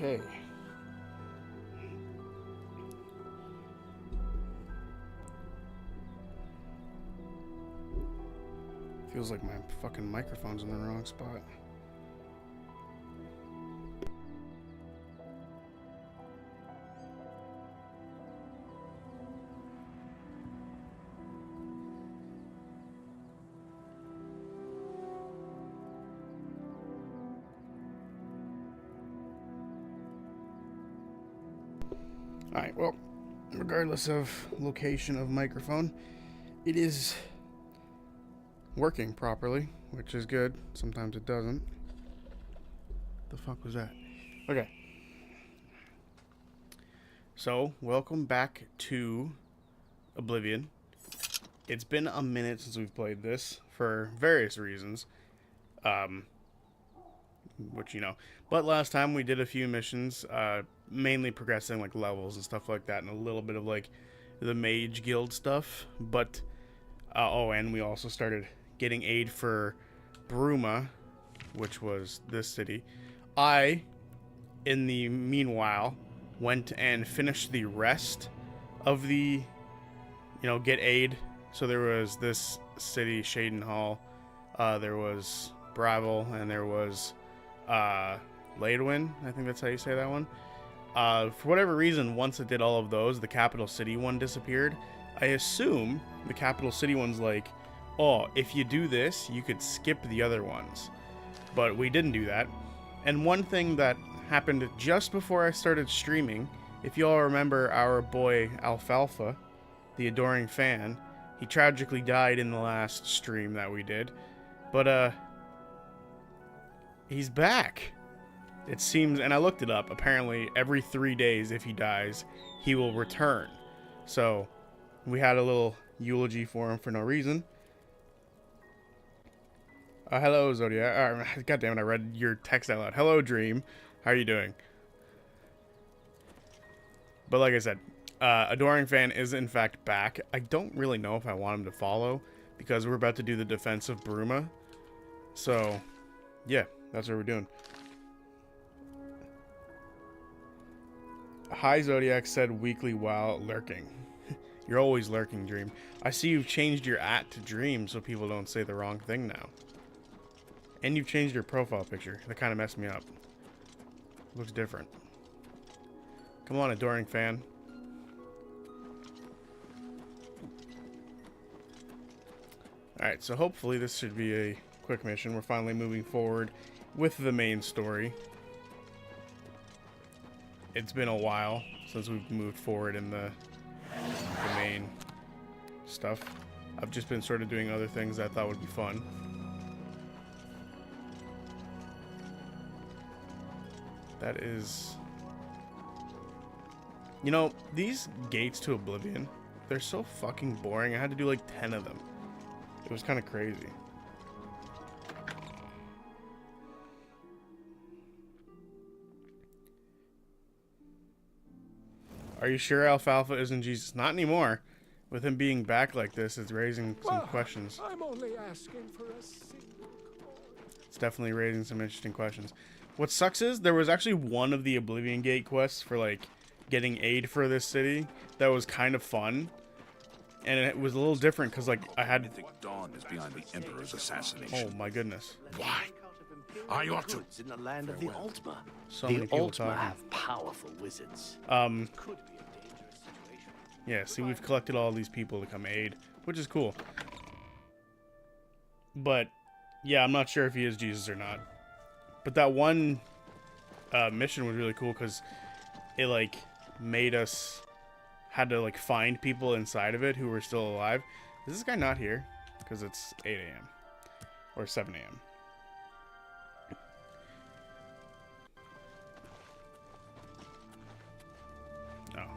Okay. Feels like my fucking microphone's in the wrong spot. Alright, well, regardless of location of microphone, it is working properly, which is good. Sometimes it doesn't. The fuck was that? Okay. So, welcome back to Oblivion. It's been a minute since we've played this for various reasons. Which, you know. But last time we did a few missions, mainly progressing like levels and stuff like that, and a little bit of like the mage guild stuff. But, oh, and we also started getting aid for Bruma, which was this city. I, in the meanwhile, went and finished the rest of the, get aid. So there was this city, Shaden Hall, there was Bravel, and there was Laidwin. I think that's how you say that one. For whatever reason, once it did all of those, the capital city one disappeared. I assume the capital city one's like, oh, if you do this, you could skip the other ones. But we didn't do that. And one thing that happened just before I started streaming, if you all remember our boy Alfalfa, the adoring fan, he tragically died in the last stream that we did. But, he's back. It seems, and I looked it up, apparently every 3 days if he dies, he will return. So, we had a little eulogy for him for no reason. Hello, Zodiac. God damn it, I read your text out loud. Hello, Dream. How are you doing? But like I said, Adoring Fan is in fact back. I don't really know if I want him to follow, because we're about to do the defense of Bruma. So, yeah, that's what we're doing. Hi, Zodiac said weekly while lurking. You're always lurking, Dream. I see you've changed your @ to Dream so people don't say the wrong thing now. And you've changed your profile picture. That kind of messed me up. Looks different. Come on, Adoring Fan. Alright, so hopefully this should be a quick mission. We're finally moving forward with the main story. It's been a while since we've moved forward in the main stuff. I've just been sort of doing other things that I thought would be fun. That is... You know, these gates to Oblivion, they're so fucking boring. I had to do like 10 of them. It was kind of crazy. Are you sure Alfalfa isn't Jesus? Not anymore. With him being back like this, it's raising some questions. I'm only asking for a single call. It's definitely raising some interesting questions. What sucks is there was actually one of the Oblivion Gate quests for like getting aid for this city that was kind of fun, and it was a little different because like I had. I think Dawn is behind the Emperor's assassination. Oh my goodness! Why? I ought to. In the land of the Altma. So many The people Altma talking. have powerful wizards. Yeah. See, we've collected all these people to come aid, which is cool. But yeah, I'm not sure if he is Jesus or not. But that one mission was really cool because it like made us had to like find people inside of it who were still alive. Is this guy not here? Because it's 8 a.m. or 7 a.m. Oh.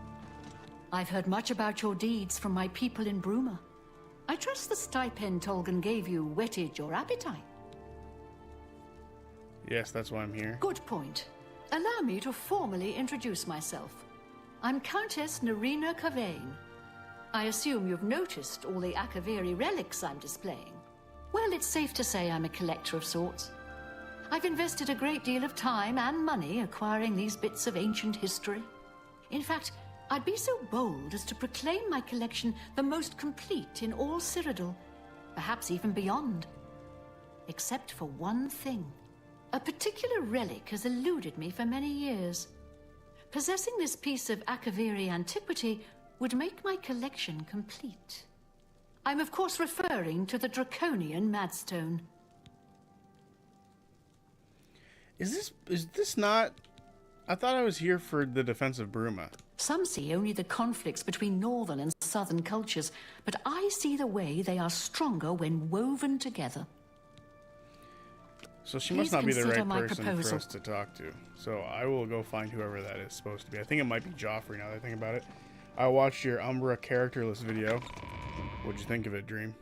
I've heard much about your deeds from my people in Bruma. I trust the stipend Tolgan gave you whetted your appetite. Yes, that's why I'm here. Good point. Allow me to formally introduce myself. I'm Countess Nerina Cavane. I assume you've noticed all the Akaviri relics I'm displaying. Well, it's safe to say I'm a collector of sorts. I've invested a great deal of time and money acquiring these bits of ancient history. In fact, I'd be so bold as to proclaim my collection the most complete in all Cyrodiil, perhaps even beyond. Except for one thing. A particular relic has eluded me for many years. Possessing this piece of Akaviri antiquity would make my collection complete. I'm of course referring to the Draconian Madstone. Is this not... I thought I was here for the defense of Bruma. Some see only the conflicts between northern and southern cultures, but I see the way they are stronger when woven together. So she must Please not be the consider right my person proposal. for us to talk to. So I will go find whoever that is supposed to be. I think it might be Joffrey now that I think about it. I watched your Umbra characterless video. What'd you think of it, Dream?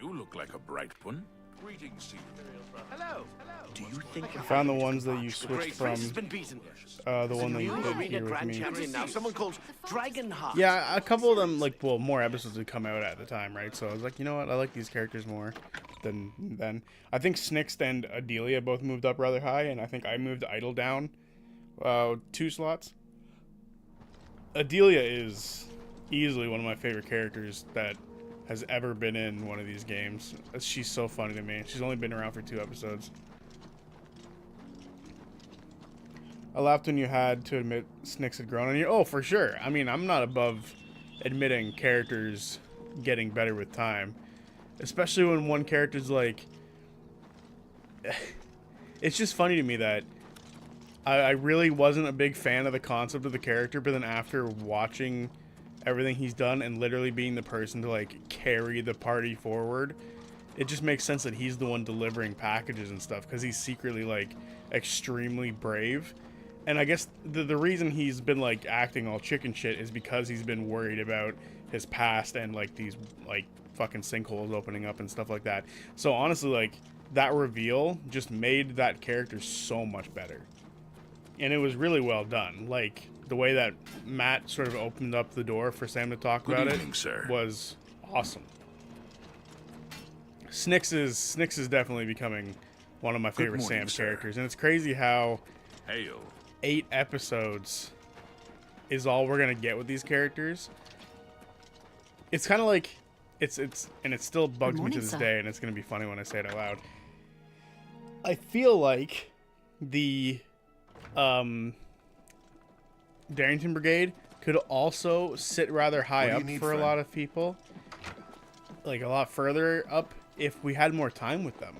You look like a bright one. Greetings to you. Hello. Do you think I found the ones that you switched from. has been beaten? The one that you did Arena here with Grand me. Champion now, someone called Dragonheart. Yeah, a couple of them, like, well, more episodes would come out at the time, right? So I was like, you know what? I like these characters more than then. I think Snixt and Adelia both moved up rather high, and I think I moved Idle down 2 slots. Adelia is easily one of my favorite characters that has ever been in one of these games. She's so funny to me. She's only been around for 2 episodes. I laughed when you had to admit Snixt had grown on you. Oh, for sure. I mean, I'm not above admitting characters getting better with time. Especially when one character's like... It's just funny to me that I really wasn't a big fan of the concept of the character, but then after watching everything he's done and literally being the person to, like, carry the party forward, it just makes sense that he's the one delivering packages and stuff, because he's secretly, like, extremely brave. And I guess the reason he's been, like, acting all chicken shit is because he's been worried about his past and, like, these, like, fucking sinkholes opening up and stuff like that. So, honestly, like, that reveal just made that character so much better. And it was really well done. Like, the way that Matt sort of opened up the door for Sam to talk Good about evening, it sir. was awesome. Snixt is definitely becoming one of my favorite morning, Sam sir. characters. And it's crazy how... Hail. 8 episodes is all we're gonna get with these characters. It's kind of like and it still bugs me morning, to this sir. day, and it's gonna be funny when I say it out loud. I feel like the Darrington Brigade could also sit rather high What do up you need, for a friend? lot of people, like a lot further up, if we had more time with them.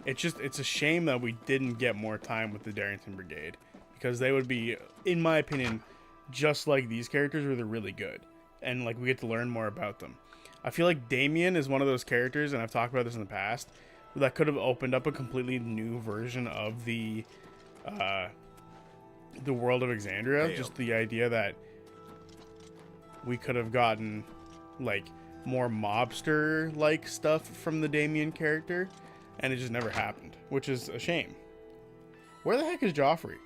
It's a shame that we didn't get more time with the Darrington Brigade, because they would be, in my opinion, just like these characters, where they're really good, and like we get to learn more about them. I feel like Damien is one of those characters, and I've talked about this in the past, that could have opened up a completely new version of the world of Exandria. Hail. Just the idea that we could have gotten like more mobster like stuff from the Damien character, and it just never happened, which is a shame. Where the heck is Joffrey?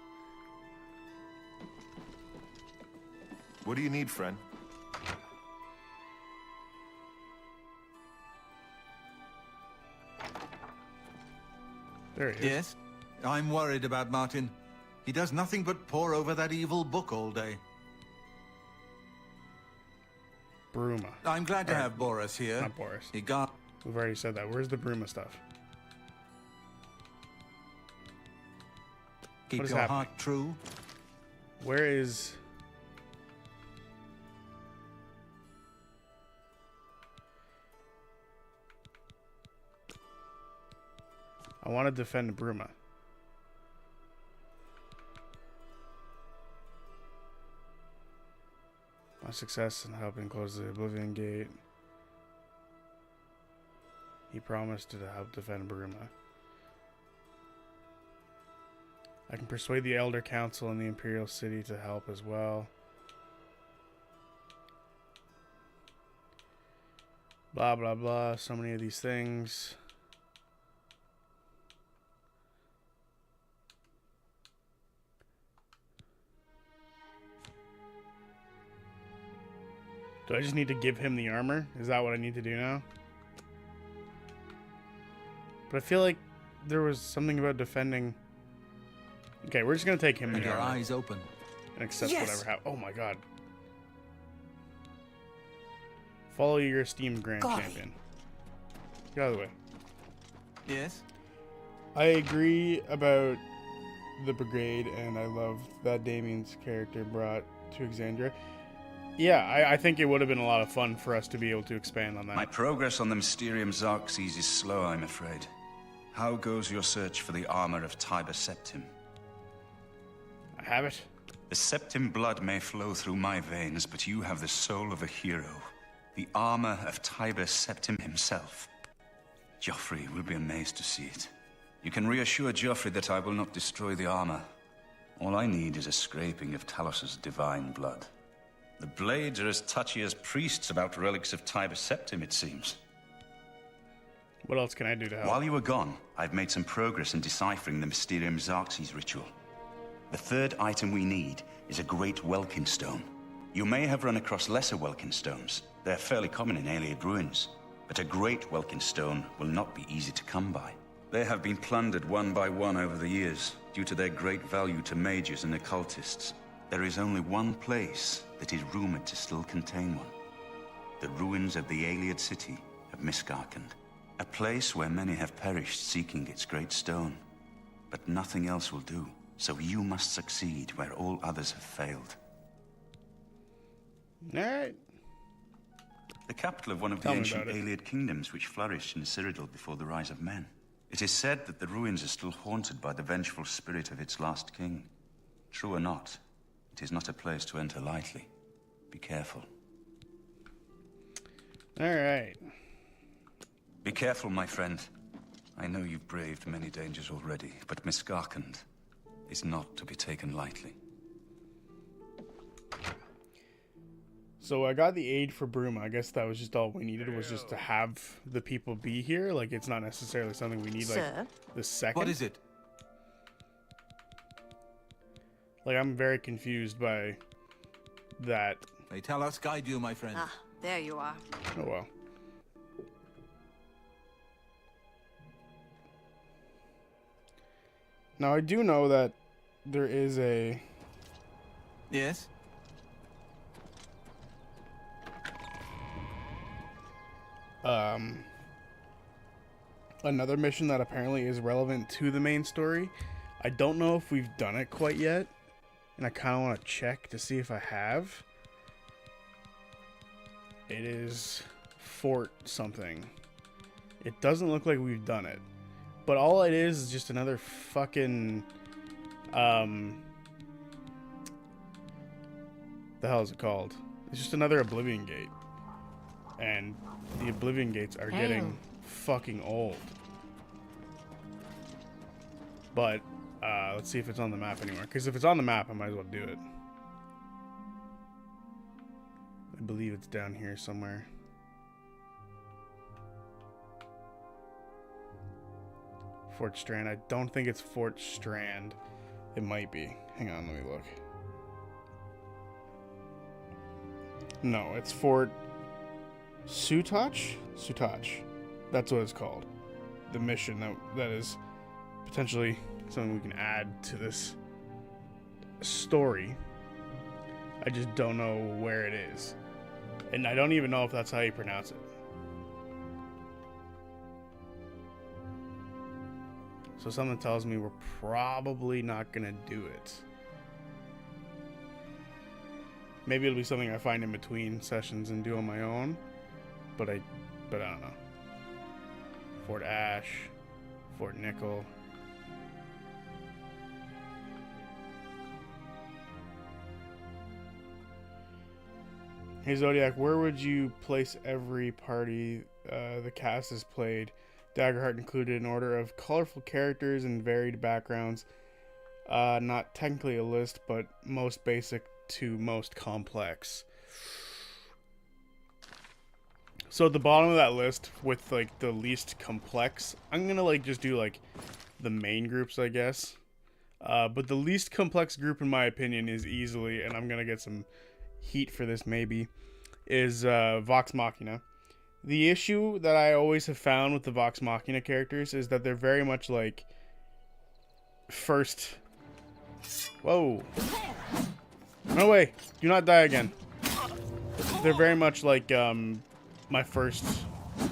What do you need, friend? There he is. Yes? I'm worried about Martin. He does nothing but pore over that evil book all day. Bruma. I'm glad to have Boris here. Not Boris. He got... We've already said that. Where's the Bruma stuff? Keep is your happening? heart true. Where is... I want to defend Bruma. My success in helping close the Oblivion Gate. He promised to help defend Bruma. I can persuade the Elder Council in the Imperial City to help as well. Blah, blah, blah. So many of these things. Do I just need to give him the armor? Is that what I need to do now? But I feel like there was something about defending. Okay, we're just gonna take him in And your armor eyes open. and accept Yes! whatever happens. Oh my god. Follow your esteemed grand Got it. champion. Get out of the way. Yes? I agree about the brigade, and I love that Damien's character brought to Exandria. Yeah, I think it would have been a lot of fun for us to be able to expand on that. My progress on the Mysterium Xarxes is slow, I'm afraid. How goes your search for the armor of Tiber Septim? I have it. The Septim blood may flow through my veins, but you have the soul of a hero. The armor of Tiber Septim himself. Joffrey will be amazed to see it. You can reassure Joffrey that I will not destroy the armor. All I need is a scraping of Talos's divine blood. The blades are as touchy as priests about relics of Tiber Septim, it seems. What else can I do to help? While you were gone, I've made some progress in deciphering the Mysterium Xarxes ritual. The third item we need is a great Welkin stone. You may have run across lesser Welkin stones. They're fairly common in Ayleid ruins. But a great Welkin stone will not be easy to come by. They have been plundered one by one over the years, due to their great value to mages and occultists. There is only one place that is rumored to still contain one. The ruins of the Ayleid city of Miskarkand. A place where many have perished seeking its great stone. But nothing else will do, so you must succeed where all others have failed. Alright. The capital of one of the Tell me ancient about it. Ayleid kingdoms which flourished in Cyrodiil before the rise of men. It is said that the ruins are still haunted by the vengeful spirit of its last king. True or not, it is not a place to enter lightly. Be careful. Alright. Be careful, my friend. I know you've braved many dangers already, but Miskarkand is not to be taken lightly. So I got the aid for Bruma. I guess that was just all we needed, was just to have the people be here. Like, it's not necessarily something we need, like, Sir? the second. What is it? Like, I'm very confused by that. May Talos guide you, my friend. Ah, there you are. Oh, well. Now, I do know that there is a... Yes? another mission that apparently is relevant to the main story. I don't know if we've done it quite yet, and I kind of want to check to see if I have. It is Fort something. It doesn't look like we've done it, but all it is just another fucking the hell is it called? It's just another Oblivion gate, and the Oblivion gates are getting fucking old. But let's see if it's on the map anywhere, because if it's on the map I might as well do it. I believe it's down here somewhere. Fort Strand. I don't think it's Fort Strand. It might be. Hang on, let me look. No, it's Fort Sutach? Sutach. That's what it's called. The mission that is potentially something we can add to this story. I just don't know where it is. And I don't even know if that's how you pronounce it. So something tells me we're probably not gonna do it. Maybe it'll be something I find in between sessions and do on my own. But I don't know. Fort Ash, Fort Nickel. Hey Zodiac, where would you place every party the cast has played? Daggerheart included, in order of colorful characters and varied backgrounds. Not technically a list, but most basic to most complex. So at the bottom of that list, with like the least complex, I'm gonna like just do like the main groups, I guess. But the least complex group, in my opinion, is easily, and I'm gonna get some heat for this maybe, is Vox Machina. The issue that I always have found with the Vox Machina characters is that they're very much like first. Whoa. No way. Do not die again. They're very much like my first,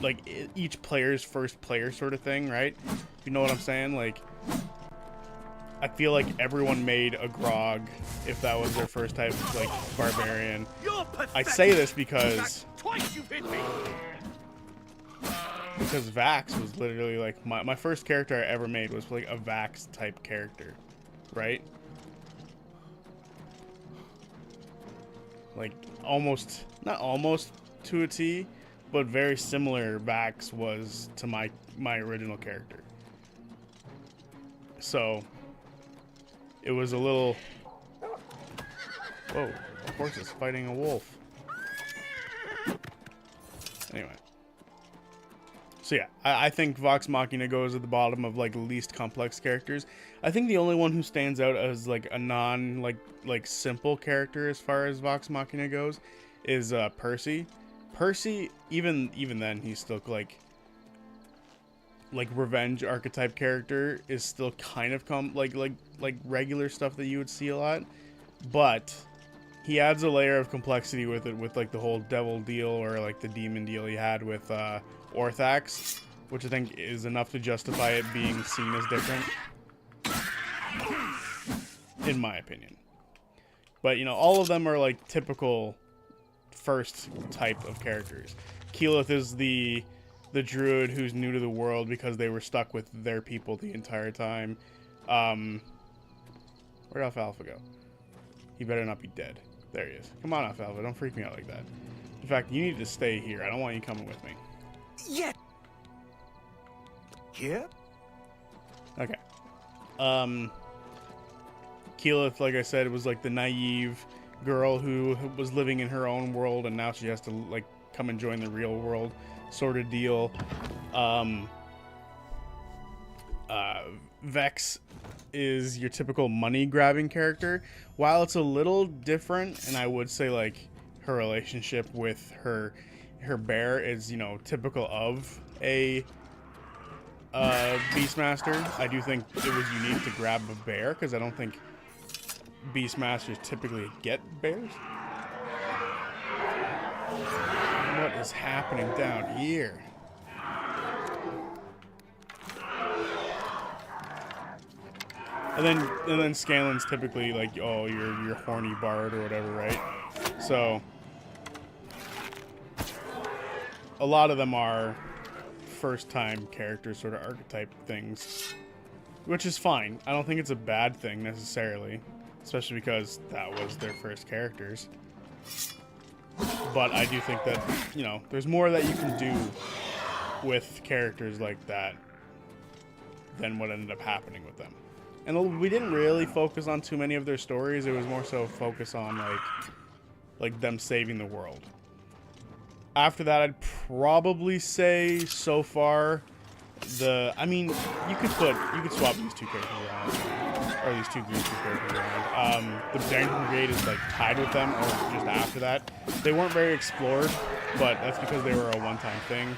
like each player's first player sort of thing, right? You know what I'm saying? Like, I feel like everyone made a Grog if that was their first type of like barbarian. I say this because Vax was literally like my first character I ever made was like a Vax type character, right? Like almost, not almost to a T, but very similar Vax was to my original character. So it was a little. Whoa, of course it's fighting a wolf. Anyway. So yeah, I think Vox Machina goes at the bottom of like least complex characters. I think the only one who stands out as like a non like simple character as far as Vox Machina goes is Percy. Percy, even then, he's still like revenge archetype character is still kind of like regular stuff that you would see a lot, but he adds a layer of complexity with it, with like the whole devil deal or like the demon deal he had with Orthax, which I think is enough to justify it being seen as different, in my opinion. But you know, all of them are like typical first type of characters. Keyleth is the druid who's new to the world because they were stuck with their people the entire time. Where'd Alfalfa go? He better not be dead. There he is. Come on, Alfalfa, don't freak me out like that. In fact, you need to stay here. I don't want you coming with me. Yeah. Here? Okay. Keyleth, like I said, was like the naive girl who was living in her own world, and now she has to like come and join the real world sort of deal. Vex is your typical money grabbing character. While it's a little different, and I would say like her relationship with her bear is, you know, typical of a Beastmaster, I do think it was unique to grab a bear, because I don't think Beastmasters typically get bears. What is happening down here? And then Scanlan's typically like, oh, you're horny bard or whatever, right? So a lot of them are first time character sort of archetype things, which is fine. I don't think it's a bad thing necessarily, especially because that was their first characters. But I do think that, you know, there's more that you can do with characters like that than what ended up happening with them. And we didn't really focus on too many of their stories. It was more so focus on like them saving the world. After that, I'd probably say so far I mean, you could swap these two characters around, or these two groups of characters around. The Bandit Brigade is like tied with them, or just after that. They weren't very explored, but that's because they were a one-time thing.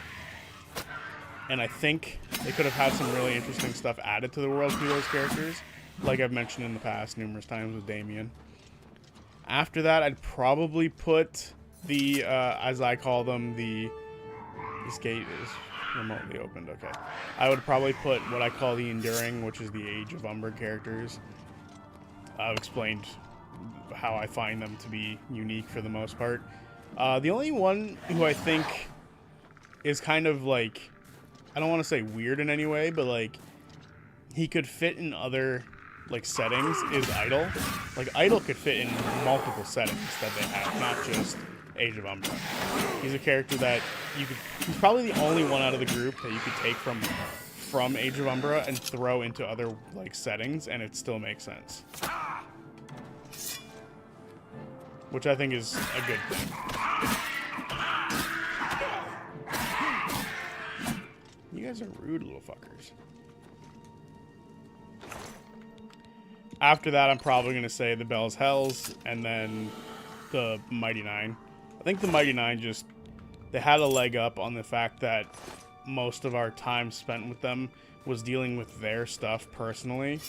And I think they could have had some really interesting stuff added to the world through those characters, like I've mentioned in the past numerous times with Damien. After that, I'd probably put the, as I call them, this gate is remotely opened, okay. I would probably put what I call the Enduring, which is the Age of Umber characters. I've explained how I find them to be unique for the most part. The only one who I think is kind of like, I don't want to say weird in any way, but like he could fit in other like settings is Idol. Like Idol could fit in multiple settings that they have, not just Age of Umbra. He's a character that he's probably the only one out of the group that you could take from Age of Umbra and throw into other like settings and it still makes sense. Which I think is a good thing. You guys are rude little fuckers. After that, I'm probably going to say the Bell's Hells and then the Mighty Nine. I think the Mighty Nine just they had a leg up on the fact that most of our time spent with them was dealing with their stuff personally.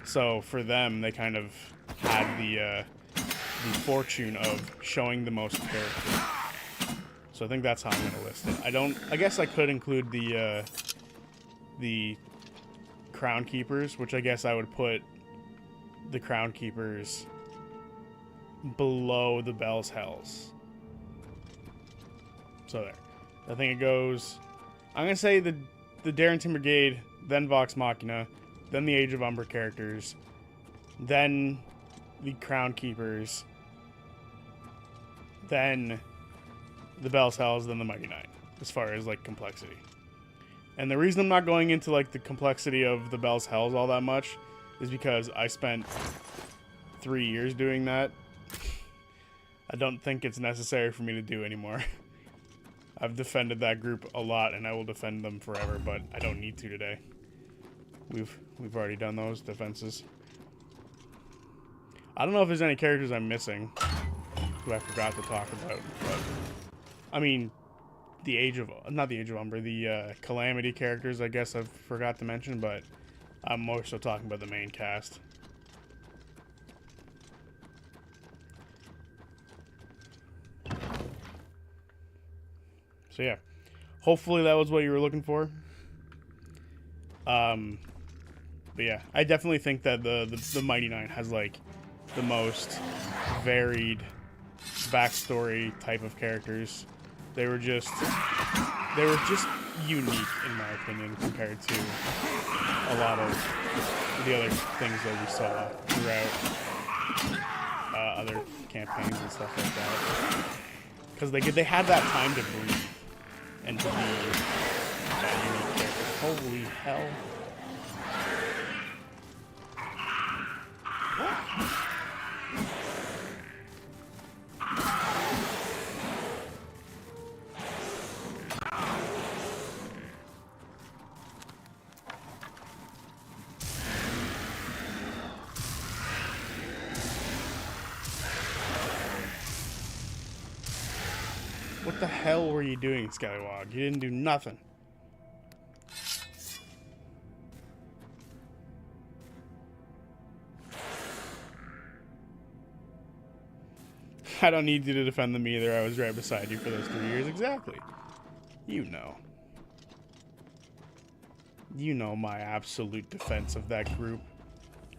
So for them, they kind of had the fortune of showing the most character. So I think that's how I'm gonna list it. I guess I could include the Crown Keepers, which I guess I would put the Crown Keepers below the Bell's Hells. So there. I think it goes... I'm going to say the Darrington Brigade, then Vox Machina, then the Age of Umber characters, then the Crown Keepers, then the Bell's Hells, then the Mighty Nine, as far as, like, complexity. And the reason I'm not going into, like, the complexity of the Bell's Hells all that much is because I spent 3 years doing that. I don't think it's necessary for me to do anymore. I've defended that group a lot, and I will defend them forever, but I don't need to today. We've already done those defenses. I don't know if there's any characters I'm missing who I forgot to talk about, but I mean, not the Age of Umber, the Calamity characters I guess I forgot to mention, but I'm more so talking about the main cast. So yeah, hopefully that was what you were looking for. But yeah, I definitely think that the Mighty Nine has like the most varied backstory type of characters. They were just unique in my opinion compared to a lot of the other things that we saw throughout other campaigns and stuff like that. Because they had that time to breathe and to be that unique character. Holy hell. What the hell were you doing, Skellywog? You didn't do nothing. I don't need you to defend them either. I was right beside you for those 3 years. Exactly. You know. You know my absolute defense of that group.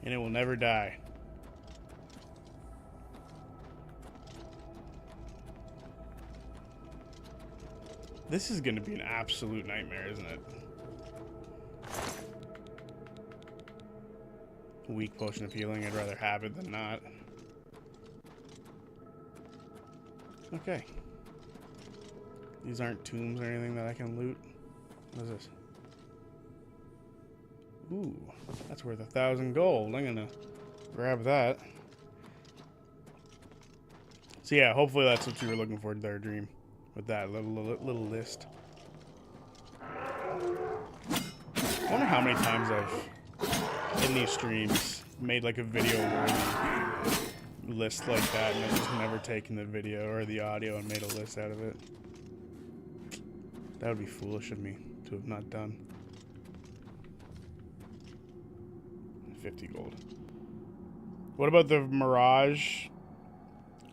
And it will never die. This is going to be an absolute nightmare, isn't it? Weak potion of healing. I'd rather have it than not. Okay. These aren't tombs or anything that I can loot. What is this? Ooh, that's worth 1,000 gold. I'm gonna grab that. So yeah, hopefully that's what you were looking for there, Dream, with that little list. I wonder how many times I've, in these streams, made like a video worthy list like that and I've just never taken the video or the audio and made a list out of it. That would be foolish of me to have not done. 50 gold. What about the Mirage?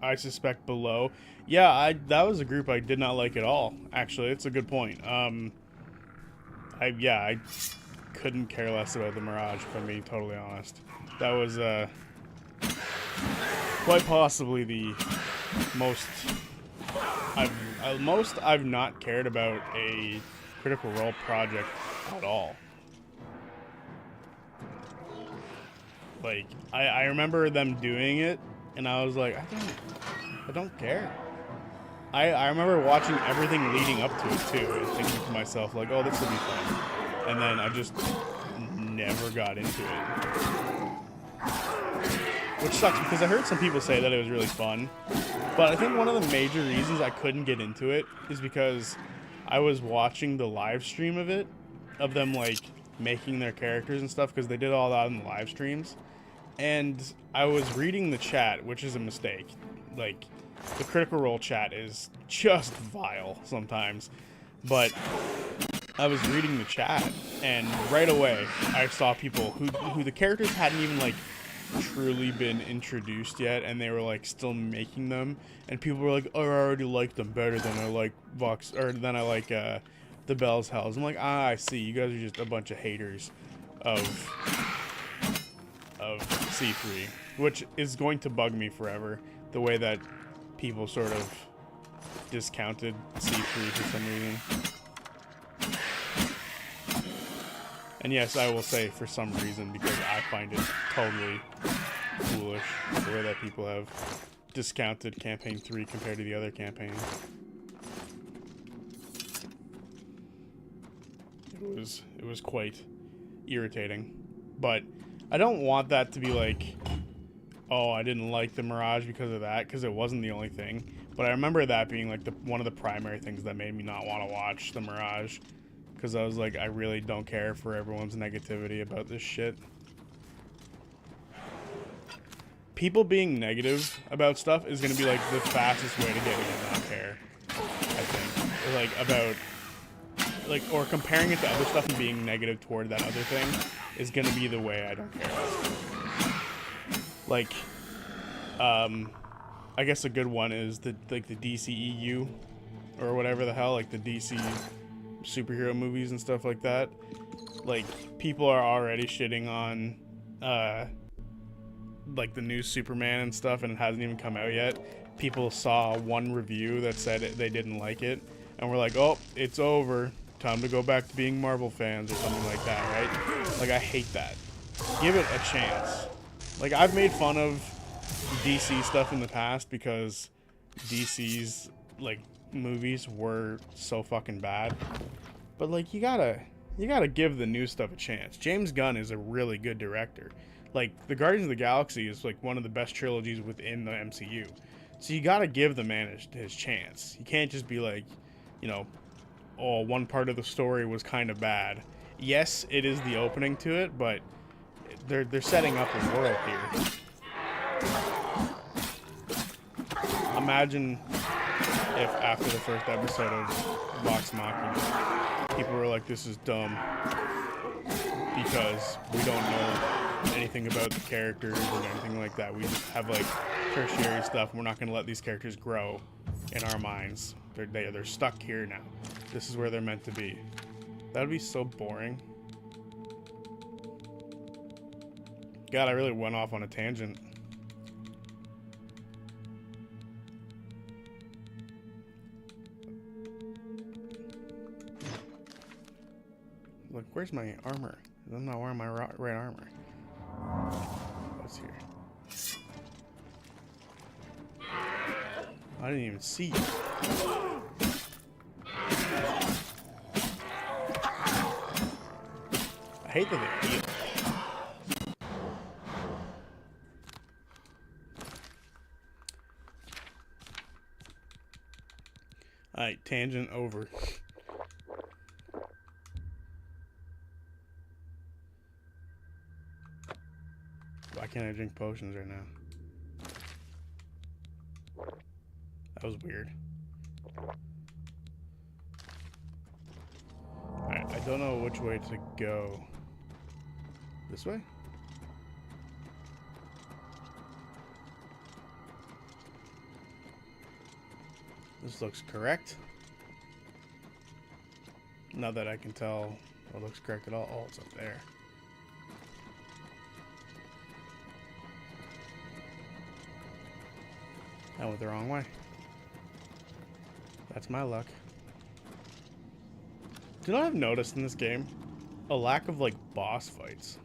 I suspect below. Yeah, that was a group I did not like at all. Actually, it's a good point. I couldn't care less about the Mirage, if I'm being totally honest. That was quite possibly the most I've not cared about a Critical Role project at all. Like, I remember them doing it, and I was like, I don't care. I remember watching everything leading up to it, too, and thinking to myself, like, oh, this will be fun. And then I just never got into it. Which sucks, because I heard some people say that it was really fun. But I think one of the major reasons I couldn't get into it is because I was watching the live stream of it, of them, like, making their characters and stuff, because they did all that in the live streams. And I was reading the chat, which is a mistake. Like, the Critical Role chat is just vile sometimes. But I was reading the chat, and right away I saw people who the characters hadn't even like truly been introduced yet, and they were like still making them, and people were like, oh, I already like them better than I like the Bell's Hells. I'm like, I see, you guys are just a bunch of haters of C3, which is going to bug me forever, the way that people sort of discounted C3 for some reason. And yes, I will say for some reason, because I find it totally foolish the way that people have discounted Campaign 3 compared to the other campaigns. It was quite irritating. But I don't want that to be like, oh, I didn't like the Mirage because of that, because it wasn't the only thing. But I remember that being like one of the primary things that made me not want to watch the Mirage. Because I was like, I really don't care for everyone's negativity about this shit. People being negative about stuff is going to be like the fastest way to get me to not care, I think. Or, like, about, like, or comparing it to other stuff and being negative toward that other thing is going to be the way I don't care about stuff. Like, I guess a good one is the DCEU or whatever the hell, like the DC superhero movies and stuff like that. Like, people are already shitting on like the new Superman and stuff, and it hasn't even come out yet. People saw one review that said they didn't like it, and we're like, oh, it's over, time to go back to being Marvel fans or something like that, right? Like, I hate that. Give it a chance. Like, I've made fun of DC stuff in the past because DC's like movies were so fucking bad, but like, you gotta give the new stuff a chance. James Gunn is a really good director. Like, the Guardians of the Galaxy is like one of the best trilogies within the MCU, so you gotta give the man his chance. You can't just be like, you know, oh, one part of the story was kind of bad. Yes, it is the opening to it, but they're setting up a world here. Imagine if after the first episode of Vox Machina, people were like, this is dumb because we don't know anything about the characters or anything like that. We just have like tertiary stuff, and we're not going to let these characters grow in our minds. They're stuck here now. This is where they're meant to be. That would be so boring. God, I really went off on a tangent. Look, where's my armor? I'm not wearing my right armor. What's here? I didn't even see you. I hate that they heal. Alright, tangent over. Why can't I drink potions right now? That was weird. Alright, I don't know which way to go. This way? This looks correct. Not that I can tell what looks correct at all. Oh, it's up there. I went the wrong way. That's my luck. Do you know what I've noticed in this game? A lack of, like, boss fights.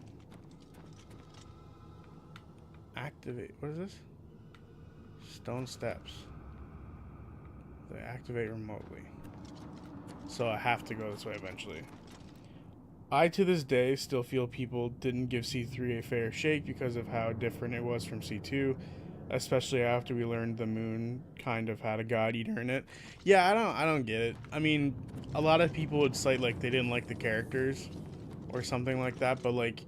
Activate. What is this? Stone steps. They activate remotely. So I have to go this way eventually. I, to this day, still feel people didn't give C3 a fair shake because of how different it was from C2. Especially after we learned the moon kind of had a god eater in it. Yeah, I don't get it. I mean, a lot of people would cite like they didn't like the characters or something like that, but like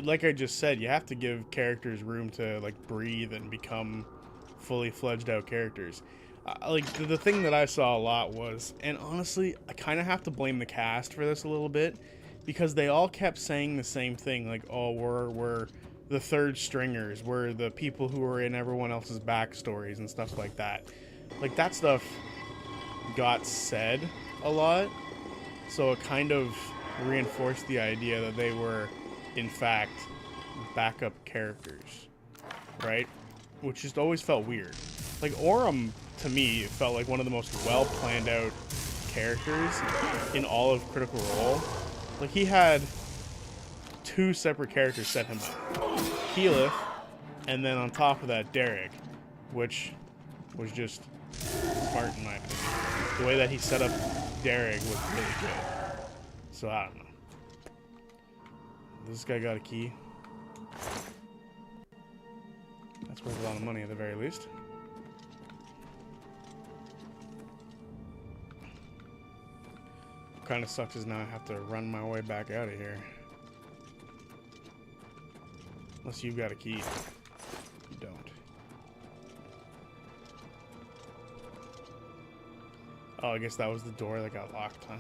like I just said, you have to give characters room to like breathe and become fully fledged out characters. Like the thing that I saw a lot was, and honestly, I kind of have to blame the cast for this a little bit, because they all kept saying the same thing, like, oh, we're the third stringers, we're the people who are in everyone else's backstories and stuff like that. Like, that stuff got said a lot, so it kind of reinforced the idea that they were, in fact, backup characters, right? Which just always felt weird. Like, Aurum, to me, felt like one of the most well-planned out characters in all of Critical Role. Like, he had 2 separate characters set him up. Keyleth, and then on top of that, Derek, which was just smart in my opinion. The way that he set up Derek was really good. So, I don't know. This guy got a key. That's worth a lot of money at the very least. Kind of sucks is now I have to run my way back out of here. Unless you've got a key. You don't. Oh, I guess that was the door that got locked, huh?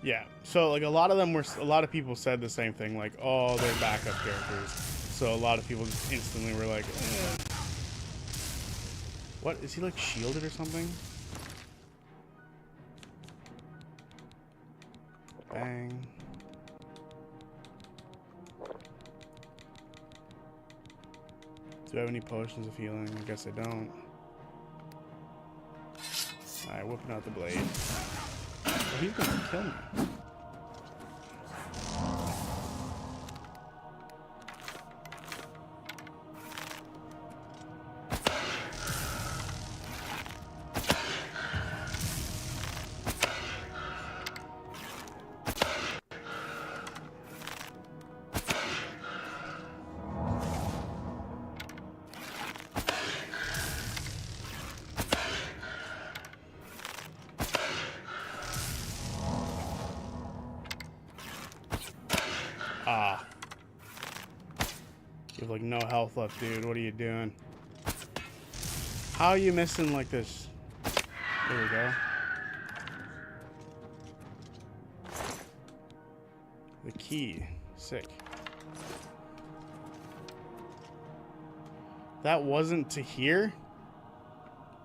Yeah, so like a lot of people said the same thing, like, oh, they're backup characters. So a lot of people just instantly were like, eh. What, is he like shielded or something? Bang. Do I have any potions of healing? I guess I don't. Alright, whipping out the blade. Oh, he's gonna kill me. Ah. You have like no health left, dude. What are you doing? How are you missing like this? There we go. The key. Sick. That wasn't to here?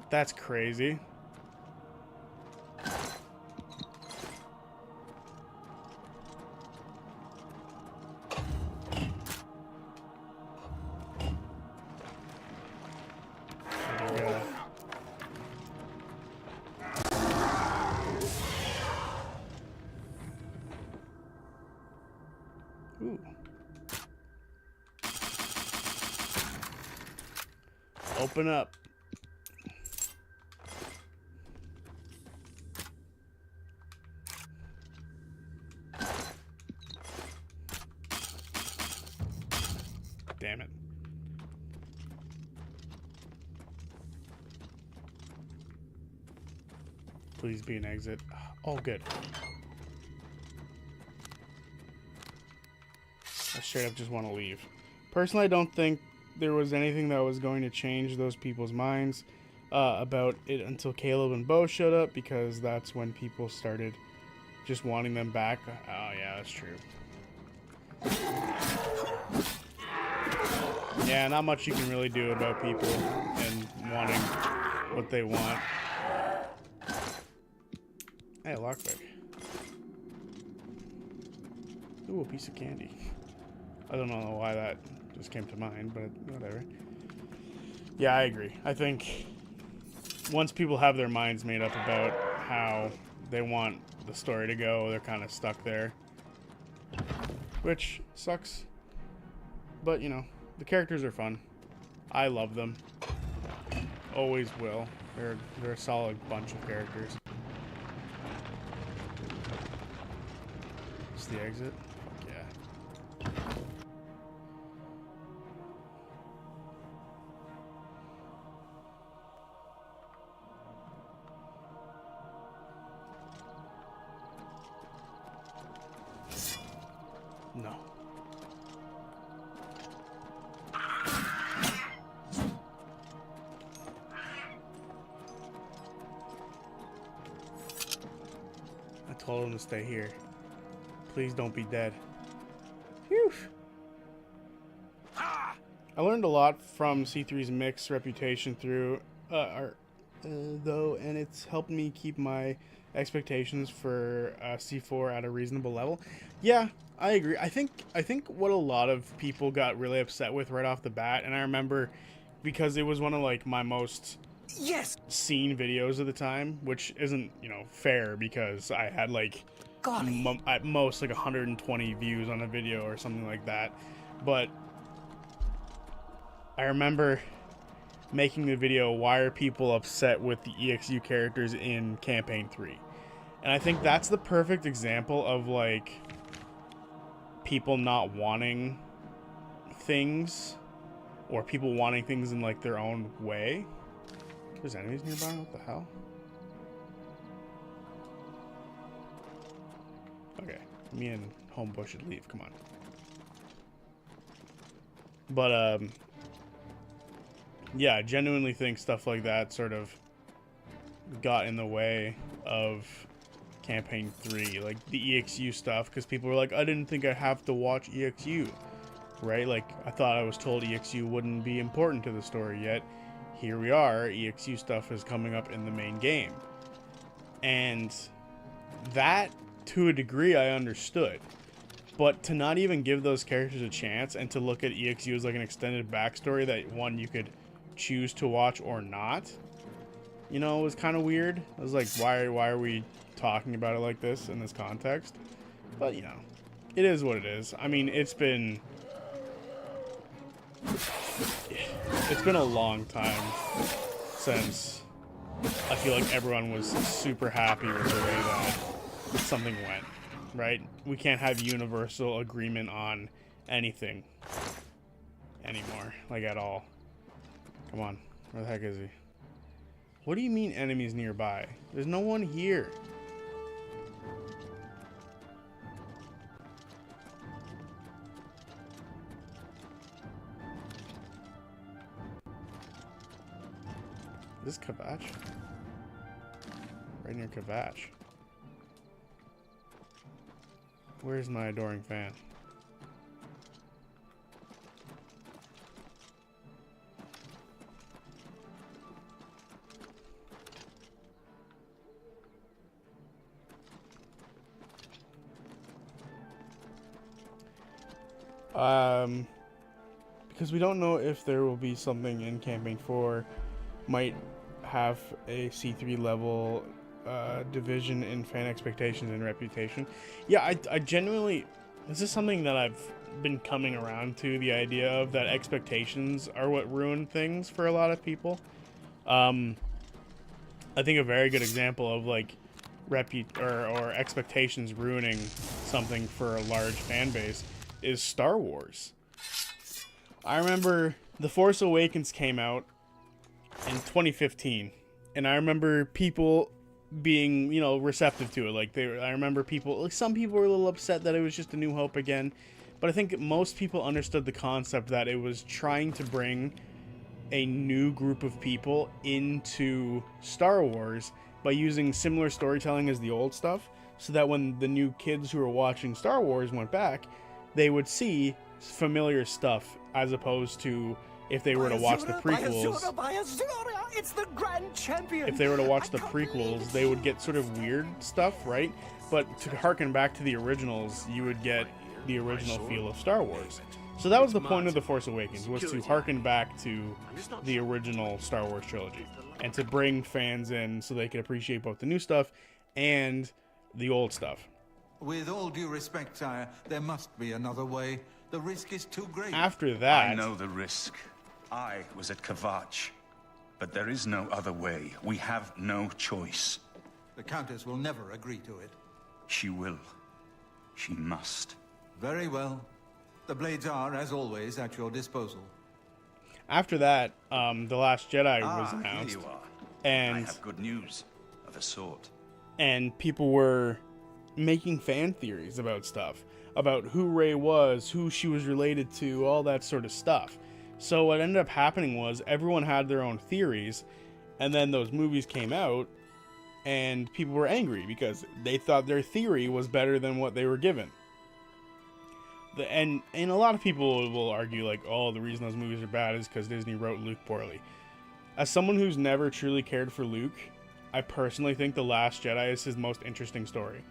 That's crazy. Ooh. Open up. Damn it. Please be an exit. Oh, good. I straight up just want to leave. Personally, I don't think there was anything that was going to change those people's minds about it until Caleb and Bo showed up, because that's when people started just wanting them back. Oh, yeah, that's true. Yeah, not much you can really do about people and wanting what they want. Hey, lockpick. Ooh, a piece of candy. I don't know why that just came to mind, but whatever. Yeah, I agree. I think once people have their minds made up about how they want the story to go, they're kind of stuck there. Which sucks. But, you know, the characters are fun. I love them. Always will. They're a solid bunch of characters. Is the exit? Fuck yeah. No. told him to stay here. Please don't be dead. Phew. I learned a lot from C3's mixed reputation through though, and it's helped me keep my expectations for C4 at a reasonable level. Yeah, I agree. I think what a lot of people got really upset with right off the bat, and I remember because it was one of like my most seen videos of the time, which isn't, you know, fair because I had like at most like 120 views on a video or something like that. But I remember making the video, why are people upset with the EXU characters in Campaign 3? And I think that's the perfect example of like people not wanting things, or people wanting things in like their own way. There's enemies nearby, what the hell? Okay, me and Homebush should leave, come on. But yeah, I genuinely think stuff like that sort of got in the way of Campaign 3, like the EXU stuff, because people were like, I didn't think I'd have to watch EXU, right? Like, I thought I was told EXU wouldn't be important to the story, yet here we are, EXU stuff is coming up in the main game. And that, to a degree, I understood. But to not even give those characters a chance and to look at EXU as like an extended backstory that, one, you could choose to watch or not, you know, it was kind of weird. I was like, why are we talking about it like this in this context? But, you know, it is what it is. I mean, it's been a long time since I feel like everyone was super happy with the way that something went, right? We can't have universal agreement on anything anymore, like at all. Come on, where the heck is he? What do you mean enemies nearby? There's no one here. Is this Kvatch? Right near Kvatch. Where's my adoring fan? Because we don't know if there will be something in Campaign 4, might have a C3 level division in fan expectations and reputation. Yeah, I genuinely, this is something that I've been coming around to, the idea of that expectations are what ruin things for a lot of people. I think a very good example of like or expectations ruining something for a large fan base is Star Wars. I remember The Force Awakens came out in 2015, and I remember people being, you know, receptive to it. Like, I remember people, like, some people were a little upset that it was just A New Hope again, but I think most people understood the concept that it was trying to bring a new group of people into Star Wars by using similar storytelling as the old stuff, so that when the new kids who were watching Star Wars went back, they would see familiar stuff, as opposed to if they were to watch the prequels. It's the grand champion. If they were to watch the prequels, they would get sort of weird stuff, right? But to harken back to the originals, you would get the original feel of Star Wars. So that was the point of The Force Awakens, was to harken back to the original Star Wars trilogy, and to bring fans in so they could appreciate both the new stuff and the old stuff. With all due respect, sire, there must be another way. The risk is too great. After that... I know the risk. I was at Kvatch. But there is no other way. We have no choice. The Countess will never agree to it. She will. She must. Very well. The blades are, as always, at your disposal. After that, The Last Jedi was announced. Here you are. And I have good news of a sort. And people were making fan theories about stuff, about who Rey was, who she was related to, all that sort of stuff. So what ended up happening was everyone had their own theories, and then those movies came out, and people were angry because they thought their theory was better than what they were given. And a lot of people will argue like, oh, the reason those movies are bad is because Disney wrote Luke poorly. As someone who's never truly cared for Luke, I personally think The Last Jedi is his most interesting story.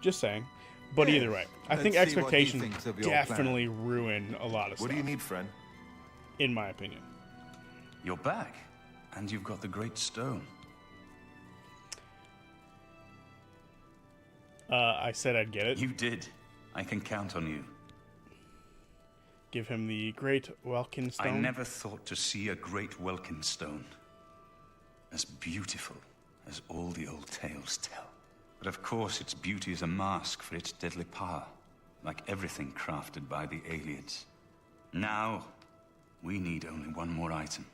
Just saying. But either way, I think expectations definitely ruin a lot of stuff. What do you need, friend? In my opinion. You're back, and you've got the Great Stone. I said I'd get it. You did. I can count on you. Give him the Great Welkin Stone. I never thought to see a Great Welkin Stone as beautiful as all the old tales tell. But of course, its beauty is a mask for its deadly power, like everything crafted by the aliens. Now, we need only one more item,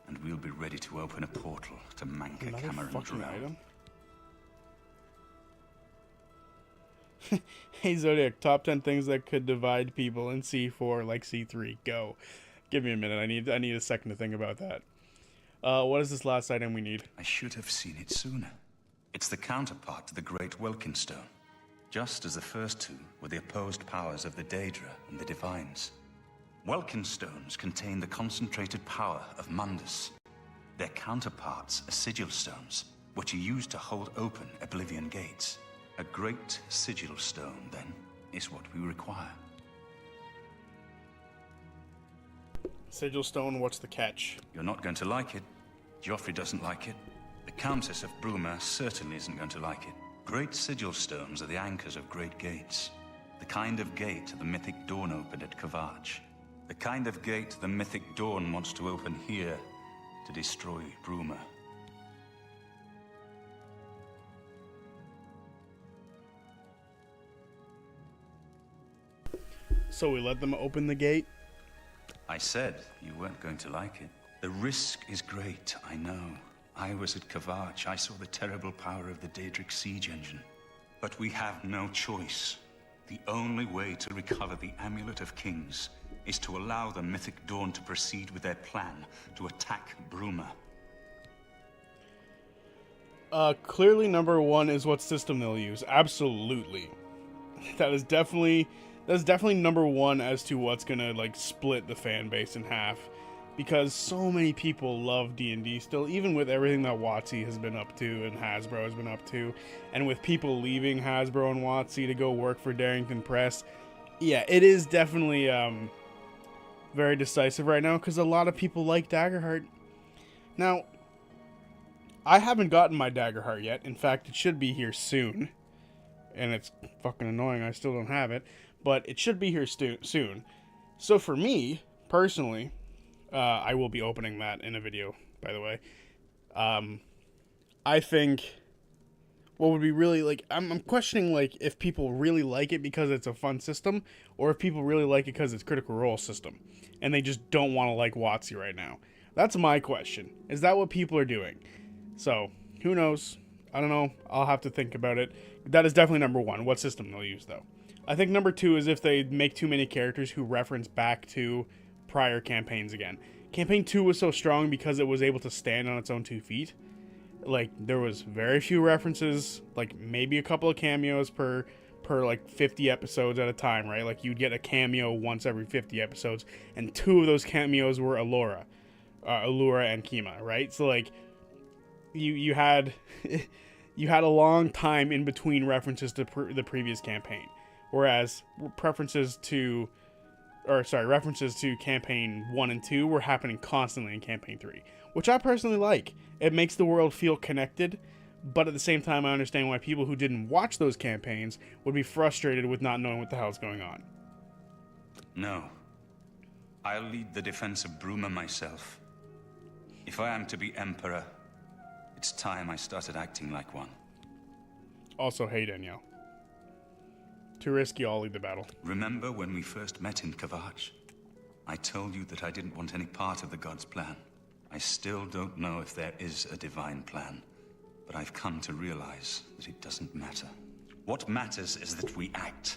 and we'll be ready to open a portal to Manka Another Cameron fucking Drow. item? Hey Zodiac, top 10 things that could divide people in C4 like C3. Go. Give me a minute. I need a second to think about that. What is this last item we need? I should have seen it sooner. It's the counterpart to the Great Welkin Stone. Just as the first two were the opposed powers of the Daedra and the Divines. Welkin Stones contain the concentrated power of Mundus. Their counterparts are Sigil Stones, which are used to hold open Oblivion gates. A great sigil stone, then, is what we require. Sigil Stone, what's the catch? You're not going to like it. Joffrey doesn't like it. The Countess of Bruma certainly isn't going to like it. Great sigil stones are the anchors of great gates. The kind of gate the mythic Dawn opened at Kavach. The kind of gate the mythic Dawn wants to open here to destroy Bruma. So we let them open the gate? I said you weren't going to like it. The risk is great, I know. I was at Kavach. I saw the terrible power of the Daedric siege engine. But we have no choice. The only way to recover the Amulet of Kings is to allow the Mythic Dawn to proceed with their plan to attack Bruma. Clearly number one is what system they'll use. Absolutely. That's definitely number one as to what's gonna like split the fan base in half, because so many people love D&D still, even with everything that WotC has been up to and Hasbro has been up to, and with people leaving Hasbro and WotC to go work for Darrington Press. Yeah, it is definitely very decisive right now because a lot of people like Daggerheart. Now, I haven't gotten my Daggerheart yet. In fact, it should be here soon, and it's fucking annoying I still don't have it. But it should be here soon. So for me, personally, I will be opening that in a video, by the way. I think what would be really, like, I'm questioning, like, if people really like it because it's a fun system, or if people really like it because it's Critical Role system, and they just don't want to like WotC right now. That's my question. Is that what people are doing? So, who knows? I don't know. I'll have to think about it. That is definitely number one. What system they'll use, though. I think number two is if they make too many characters who reference back to prior campaigns again. Campaign 2 was so strong because it was able to stand on its own 2 feet. Like, there was very few references, like maybe a couple of cameos per like 50 episodes at a time, right? Like, you'd get a cameo once every 50 episodes, and 2 of those cameos were Allura and Kima, right? So, like, you had you had a long time in between references to the previous campaign. Whereas references to campaign 1 and 2 were happening constantly in campaign 3, which I personally like. It makes the world feel connected, but at the same time I understand why people who didn't watch those campaigns would be frustrated with not knowing what the hell's going on. No. I'll lead the defense of Bruma myself. If I am to be Emperor, it's time I started acting like one. Also, hey Danielle. Too risky, I'll lead the battle. Remember when we first met in Kavach? I told you that I didn't want any part of the God's plan. I still don't know if there is a divine plan, but I've come to realize that it doesn't matter. What matters is that we act,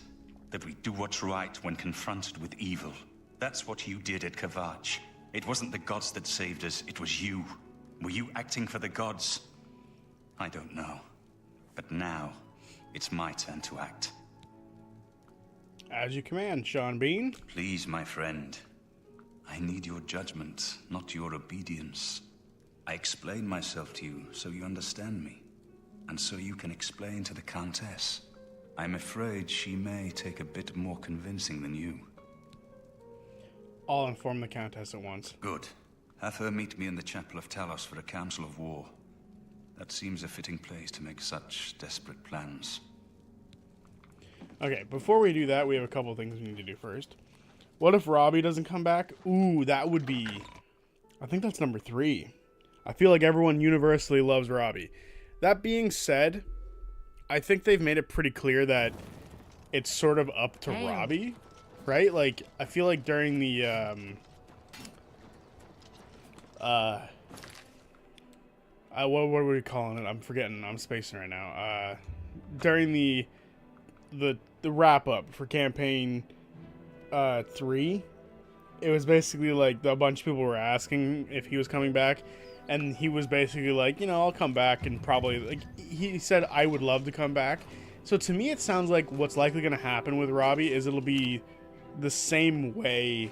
that we do what's right when confronted with evil. That's what you did at Kavach. It wasn't the gods that saved us, it was you. Were you acting for the gods? I don't know. But now, it's my turn to act. As you command, Sean Bean. Please, my friend. I need your judgment, not your obedience. I explain myself to you so you understand me, and so you can explain to the Countess. I'm afraid she may take a bit more convincing than you. I'll inform the Countess at once. Good. Have her meet me in the Chapel of Talos for a council of war. That seems a fitting place to make such desperate plans. Okay, before we do that, we have a couple things we need to do first. What if Robbie doesn't come back? Ooh, that would be... I think that's number 3. I feel like everyone universally loves Robbie. That being said, I think they've made it pretty clear that it's sort of up to Robbie, right? Like, I feel like during the, what were we calling it? I'm forgetting. I'm spacing right now. During the wrap up for campaign 3, it was basically like a bunch of people were asking if he was coming back, and he was basically like, you know, I'll come back, and probably, like, he said, I would love to come back. So to me, it sounds like what's likely going to happen with Robbie is it'll be the same way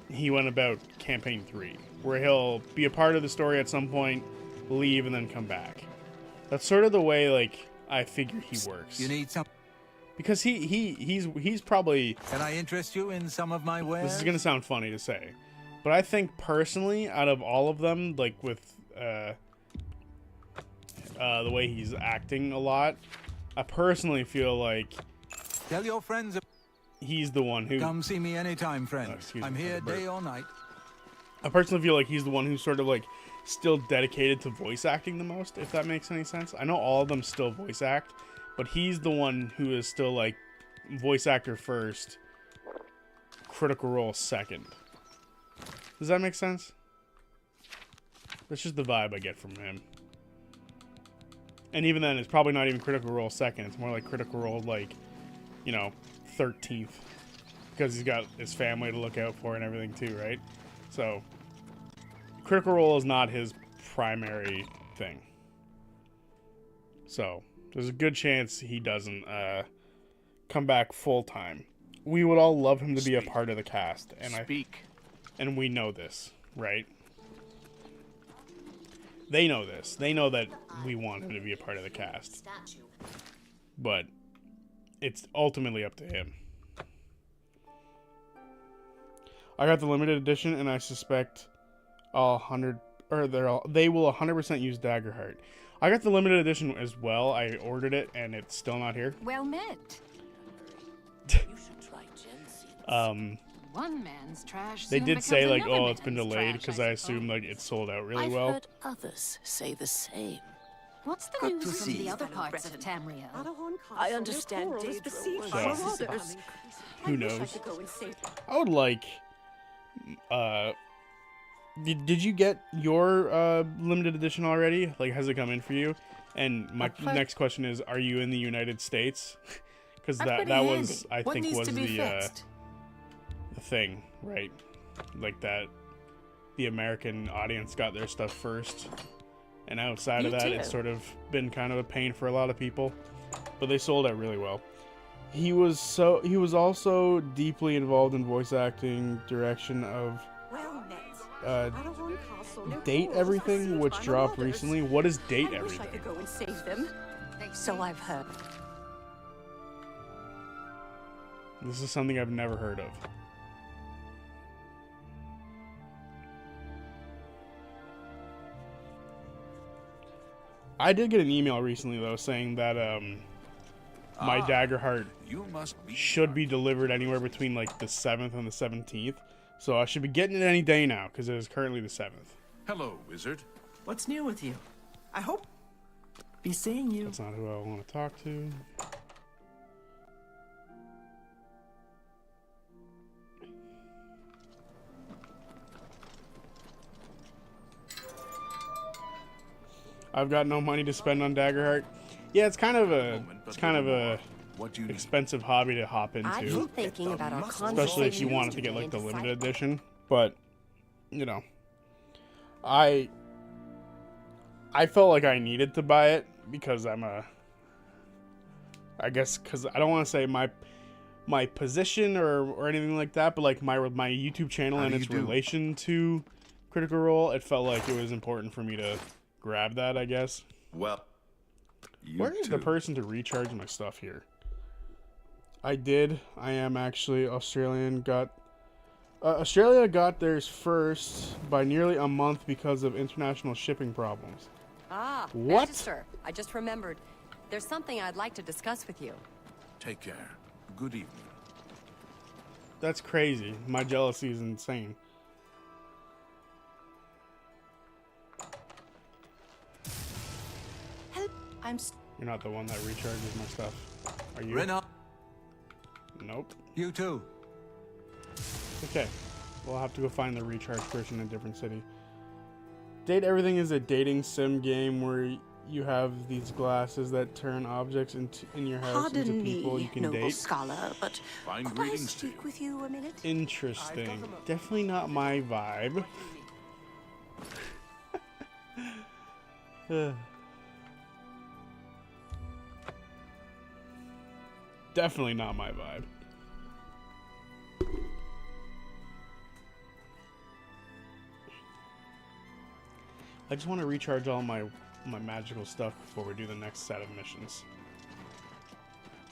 he went about campaign 3, where he'll be a part of the story at some point, leave, and then come back. That's sort of the way, like, I figure he works. You need some... Because he's probably... Can I interest you in some of my wares? This is going to sound funny to say, but I think personally, out of all of them, like with the way he's acting a lot, I personally feel like... Tell your friends... He's the one who... Come see me anytime, friend. I'm here day or night. I personally feel like he's the one who's sort of like still dedicated to voice acting the most, if that makes any sense. I know all of them still voice act, but he's the one who is still like voice actor first, Critical Role second. Does that make sense? That's just the vibe I get from him. And even then, it's probably not even Critical Role second. It's more like Critical Role, like, you know, 13th. Because he's got his family to look out for and everything too, right? So, Critical Role is not his primary thing. So, there's a good chance he doesn't come back full-time. We would all love him to be a part of the cast. And and we know this, right? They know this. They know that we want him to be a part of the cast. But it's ultimately up to him. I got the limited edition, and I suspect they will 100% use Daggerheart. I got the limited edition as well. I ordered it, and it's still not here. Well met. One man's trash. They did say like, oh, it's been delayed because I assume like it sold out really well. I've heard others say the same. What's the news from the other parts of Tamriel? I understand Who knows? I would like. Did you get your limited edition already? Like, has it come in for you? And my next question is, are you in the United States? Because that was, I think, was the thing, right? Like that, the American audience got their stuff first, and outside of that, it's sort of been kind of a pain for a lot of people. But they sold out really well. He was also deeply involved in voice acting, direction of Date Everything, which dropped recently. What is Date Everything? I could go and save them. So I've heard. This is something I've never heard of. I did get an email recently, though, saying that my Daggerheart should be delivered anywhere between like the 7th and the 17th. So I should be getting it any day now, because it is currently the 7th. Hello, wizard. What's new with you? I hope be seeing you. That's not who I want to talk to. I've got no money to spend on Daggerheart. Yeah, it's kind of a expensive hobby to hop into. I've been thinking about our especially if you wanted to get like the limited edition. But, you know, I I felt like I needed to buy it because I guess because I don't want to say my position or anything like that, but like my YouTube channel and its relation to Critical Role, it felt like it was important for me to grab that, I guess. Well, where is the person to recharge my stuff here? I did. I am actually Australian. Australia got theirs first by nearly a month because of international shipping problems. Ah, what? Magister, I just remembered. There's something I'd like to discuss with you. Take care. Good evening. That's crazy. My jealousy is insane. Help! You're not the one that recharges my stuff, are you? Rena. Nope. You too. Okay. We'll have to go find the recharge person in a different city. Date Everything is a dating sim game where you have these glasses that turn objects in your house into people you can date. Scholar, but Fine could I greetings to speak you. with you a minute? Interesting. Definitely not my vibe. Definitely not my vibe. I just want to recharge all my magical stuff before we do the next set of missions.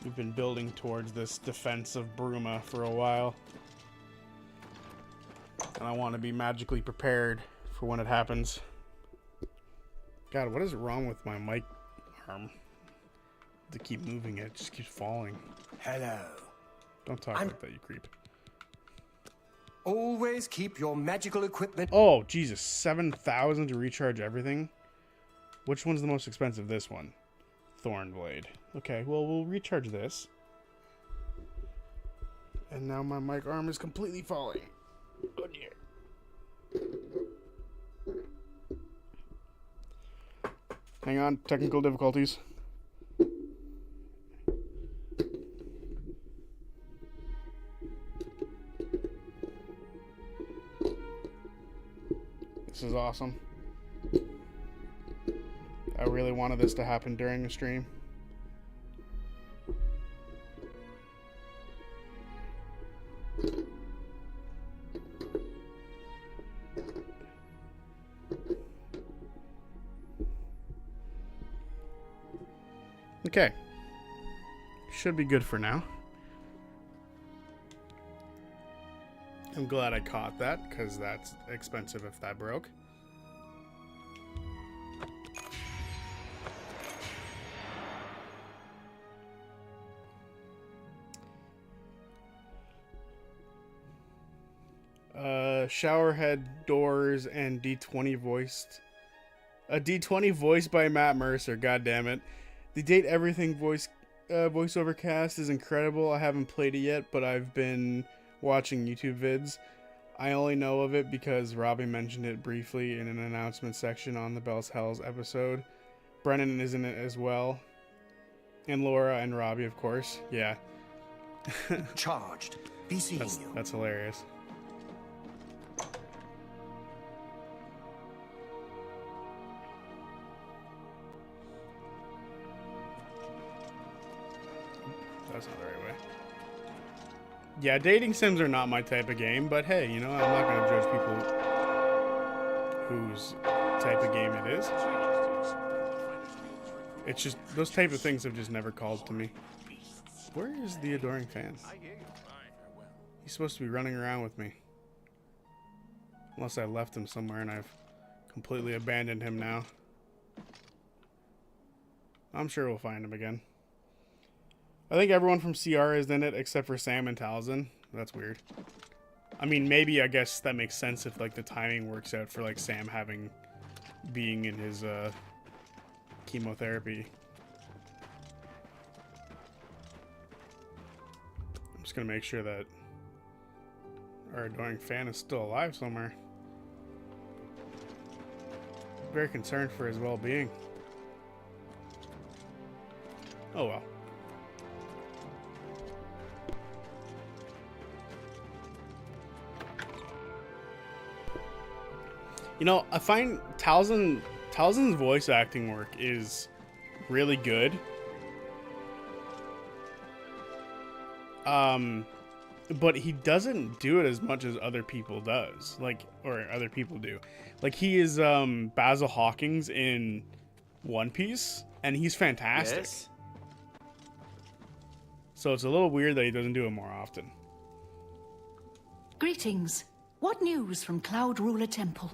We've been building towards this defense of Bruma for a while. And I want to be magically prepared for when it happens. God, what is wrong with my mic arm? To keep moving it just keeps falling. Hello. Don't talk like that, you creep. Always keep your magical equipment. Oh, Jesus. 7,000 to recharge everything? Which one's the most expensive? This one. Thornblade. Okay, well, we'll recharge this. And now my mic arm is completely falling. Oh, dear. Hang on. Technical difficulties. This is awesome. I really wanted this to happen during the stream. Okay. Should be good for now. I'm glad I caught that, because that's expensive if that broke. Showerhead doors and D20 voiced. A D20 voiced by Matt Mercer, god damn it. The Date Everything voiceover cast is incredible. I haven't played it yet, but I've been watching YouTube vids. I only know of it because Robbie mentioned it briefly in an announcement section on the Bell's Hells episode. Brennan is in it as well. And Laura and Robbie, of course. Yeah. Charged. Be seeing you. That's hilarious. That's not the right way. Yeah, dating sims are not my type of game, but hey, you know, I'm not going to judge people whose type of game it is. It's just, those type of things have just never called to me. Where is the adoring fan? He's supposed to be running around with me. Unless I left him somewhere and I've completely abandoned him now. I'm sure we'll find him again. I think everyone from CR is in it except for Sam and Talzin. That's weird. I mean, maybe I guess that makes sense if like the timing works out for like Sam being in his chemotherapy. I'm just gonna make sure that our adoring fan is still alive somewhere. I'm very concerned for his well-being. Oh well. You know, I find Talzin Talzin's voice acting work is really good. But he doesn't do it as much as other people does. Or other people do. Like, he is Basil Hawkins in One Piece, and he's fantastic. Yes. So it's a little weird that he doesn't do it more often. Greetings. What news from Cloud Ruler Temple?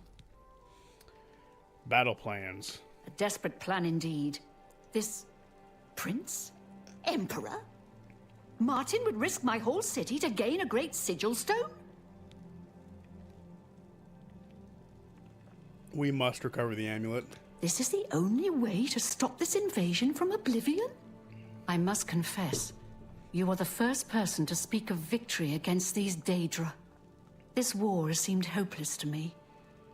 Battle plans. A desperate plan indeed. This prince? Emperor? Martin would risk my whole city to gain a great sigil stone? We must recover the amulet. This is the only way to stop this invasion from Oblivion? I must confess, you are the first person to speak of victory against these Daedra. This war has seemed hopeless to me.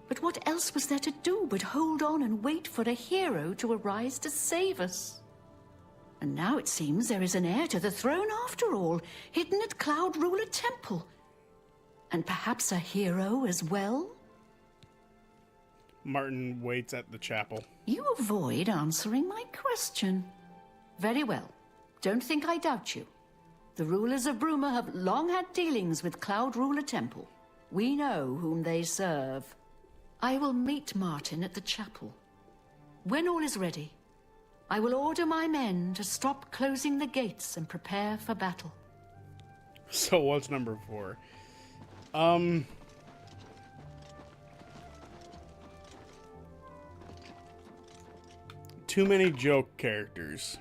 But what else was there to do but hold on and wait for a hero to arise to save us? And now it seems there is an heir to the throne after all, hidden at Cloud Ruler Temple. And perhaps a hero as well? Martin waits at the chapel. You avoid answering my question. Very well. Don't think I doubt you. The rulers of Bruma have long had dealings with Cloud Ruler Temple. We know whom they serve. I will meet Martin at the chapel. When all is ready, I will order my men to stop closing the gates and prepare for battle. So what's number 4? Too many joke characters.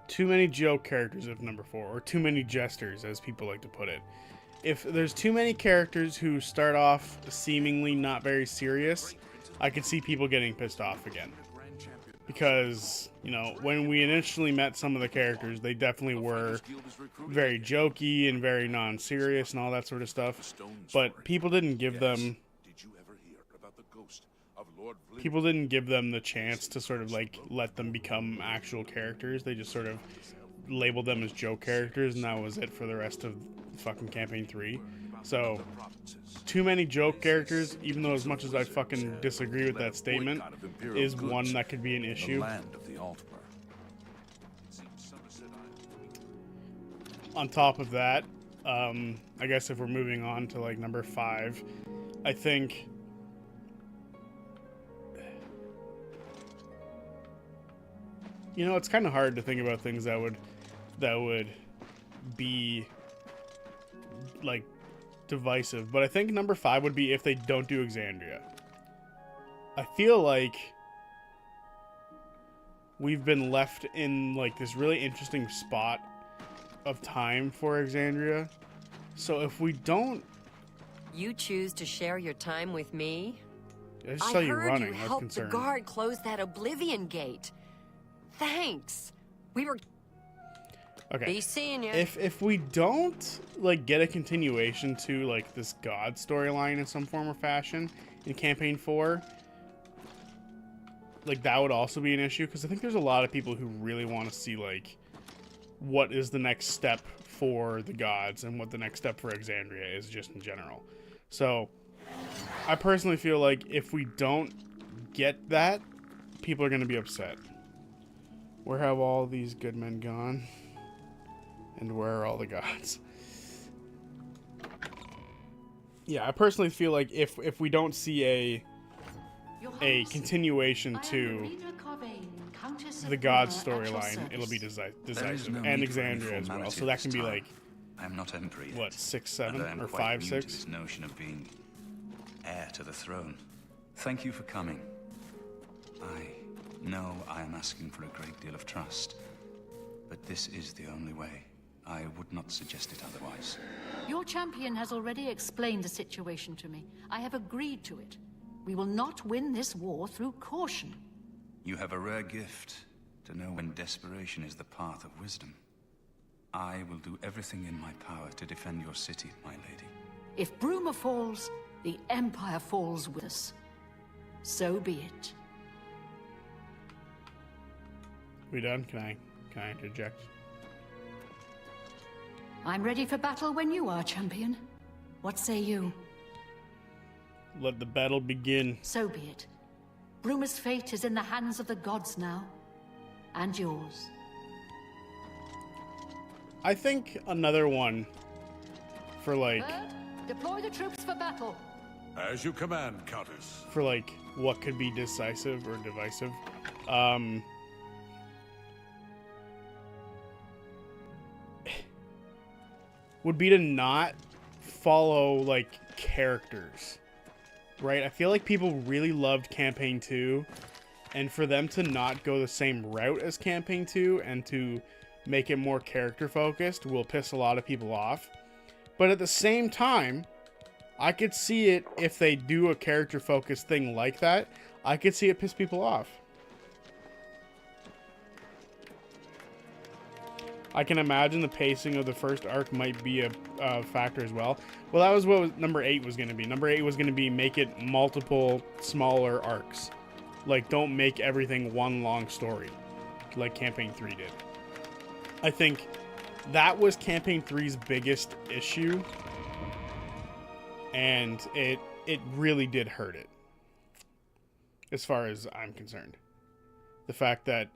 Too many joke characters of number 4, or too many jesters, as people like to put it. If there's too many characters who start off seemingly not very serious, I could see people getting pissed off again. Because, you know, when we initially met some of the characters, they definitely were very jokey and very non-serious and all that sort of stuff. But people didn't give them... People didn't give them the chance to sort of, like, let them become actual characters. They just sort of labeled them as joke characters, and that was it for the rest of fucking Campaign 3. So, too many joke characters, even though as much as I fucking disagree with that statement, is one that could be an issue. On top of that, I guess if we're moving on to, like, number 5, I think... You know, it's kind of hard to think about things that would be, like, divisive. But I think number 5 would be if they don't do Exandria. I feel like we've been left in, like, this really interesting spot of time for Exandria. So if we don't... You choose to share your time with me? I just saw you running. I heard you helped the guard close that Oblivion gate. Thanks. We were... Okay. Be seeing you. If we don't, like, get a continuation to, like, this God storyline in some form or fashion in Campaign 4, like, that would also be an issue, because I think there's a lot of people who really want to see, like, what is the next step for the gods and what the next step for Exandria is just in general. So, I personally feel like if we don't get that, people are going to be upset. Where have all these good men gone? And where are all the gods? Yeah, I personally feel like if we don't see a continuation to the god storyline, it'll be decisive. And Exandria as well. So that can be like, I am not emperor yet, what, 6, 7, and I am or quite 5, new 6? to this notion of being heir to the throne. Thank you for coming. I know I am asking for a great deal of trust, but this is the only way. I would not suggest it otherwise. Your champion has already explained the situation to me. I have agreed to it. We will not win this war through caution. You have a rare gift to know when desperation is the path of wisdom. I will do everything in my power to defend your city, my lady. If Bruma falls, the Empire falls with us. So be it. We done? Can I interject? I'm ready for battle when you are, champion. What say you? Let the battle begin. So be it. Bruma's fate is in the hands of the gods now. And yours. I think another one for like... Deploy the troops for battle. As you command, Countess. For like what could be decisive or divisive. Would be to not follow like characters, right? I feel like people really loved Campaign 2, and for them to not go the same route as Campaign 2 and to make it more character focused will piss a lot of people off. But at the same time, I could see it if they do a character focused thing like that. I could see it piss people off. I can imagine the pacing of the first arc might be a factor as well. Well, that was what number 8 was going to be. Number 8 was going to be make it multiple smaller arcs. Like, don't make everything one long story, like Campaign 3 did. I think that was Campaign 3's biggest issue, and it really did hurt it, as far as I'm concerned. The fact that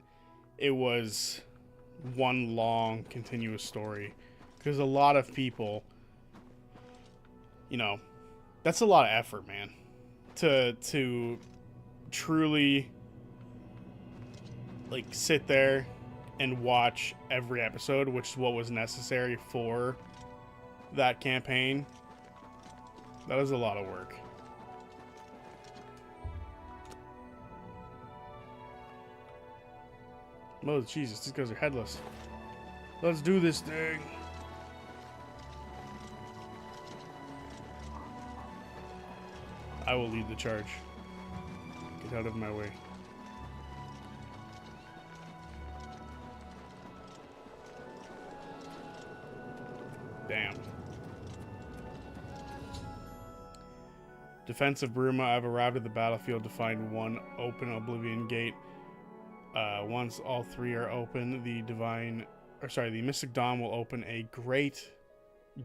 it was one long continuous story, because a lot of people, you know, that's a lot of effort, man, to truly like sit there and watch every episode, which is what was necessary for that campaign. That is a lot of work. Oh, Jesus, these guys are headless. Let's do this thing. I will lead the charge. Get out of my way. Damn. Defense of Bruma. I've arrived at the battlefield to find one open Oblivion gate. Once all three are open, the Mystic Dawn will open a great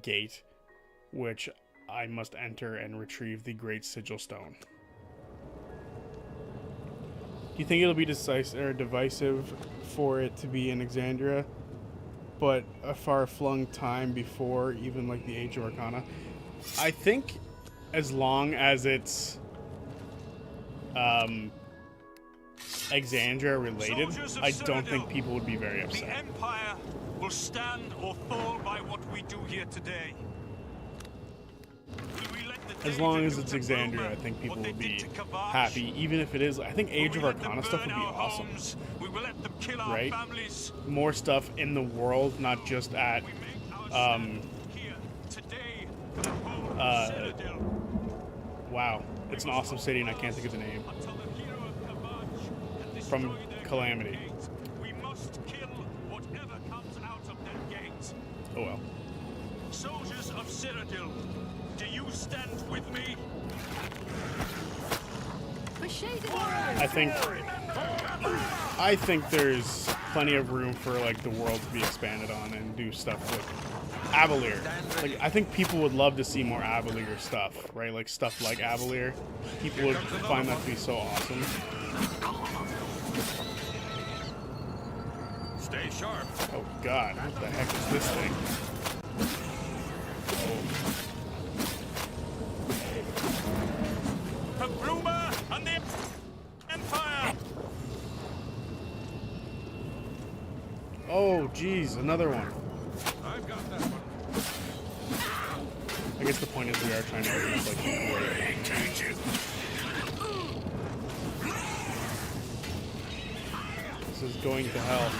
gate, which I must enter and retrieve the Great Sigil Stone. Do you think it'll be decisive or divisive for it to be in Exandria, but a far-flung time before even like the Age of Arcana? I think as long as it's Exandria related, I don't think people would be very upset. The Empire will stand or fall by what we do here today. As long as it's Exandria, I think people will be happy. Even if it is, I think Age of Arcana stuff would be awesome. Right? More stuff in the world, not just at wow, it's an awesome city and I can't think of the name. From Calamity. Oh well. Soldiers of Cyrodiil, do you stand with me? I think there's plenty of room for like the world to be expanded on and do stuff with Avalir. Like, I think people would love to see more Avalir stuff, right? Like stuff like Avalir. People would find that to be so awesome. Stay sharp. Oh God, what the heck is this thing? For Bruma and the Empire. Oh, geez, another one. I've got that one. I guess the point is we are trying to open up like this is going to hell.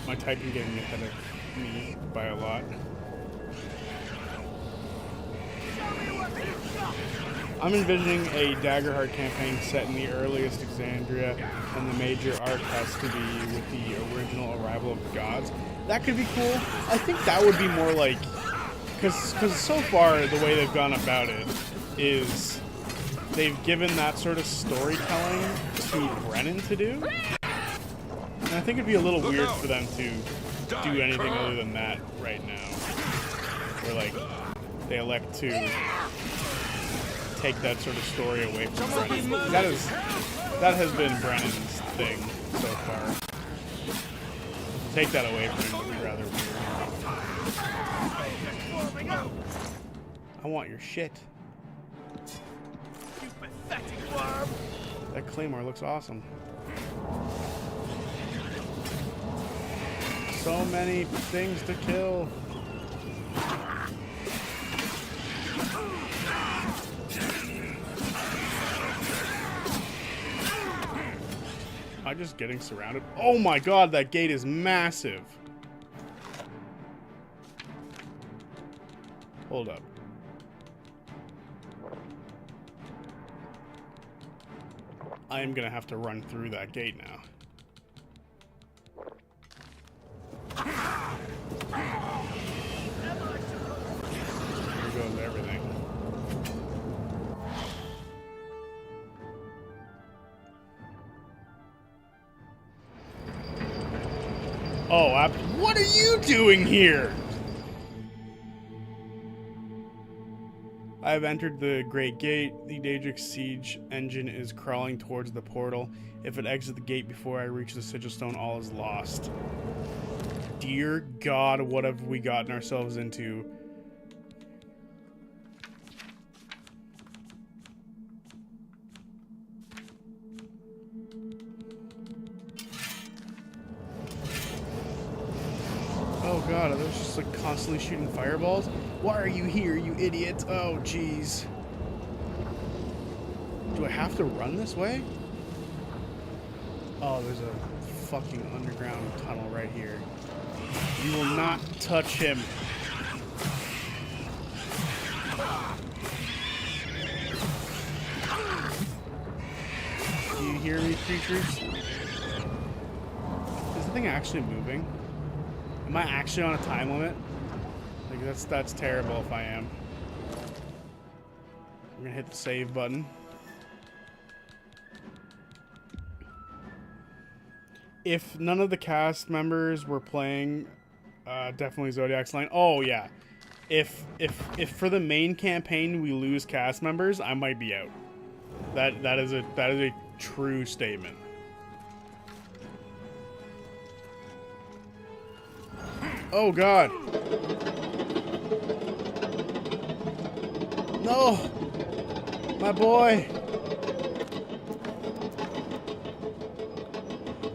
My Titan getting ahead of me by a lot. I'm envisioning a Daggerheart campaign set in the earliest Exandria, and the major arc has to be with the original Arrival of the Gods. That could be cool. I think that would be more like, because so far the way they've gone about it is they've given that sort of storytelling to Brennan to do. And I think it'd be a little weird for them to do anything other than that right now. Where, like, they elect to take that sort of story away from Brennan. That has been Brennan's thing so far. Take that away from him would be rather weird. I want your shit. You pathetic worm! That claymore looks awesome. So many things to kill. Am I just getting surrounded? Oh my god, that gate is massive. Hold up. I am gonna have to run through that gate now. Here goes everything. Oh, what are you doing here? I have entered the Great Gate. The Daedric Siege engine is crawling towards the portal. If it exits the gate before I reach the Sigil Stone, all is lost. Dear God, what have we gotten ourselves into? Oh God, are those just like constantly shooting fireballs? Why are you here, you idiot? Oh, jeez. Do I have to run this way? Oh, there's a fucking underground tunnel right here. You will not touch him. Do you hear me, creatures? Is the thing actually moving? Am I actually on a time limit? Like that's terrible if I am. I'm gonna hit the save button. If none of the cast members were playing, definitely Zodiac's line. Oh yeah, if for the main campaign we lose cast members, I might be out. That is a true statement. Oh God! No, my boy.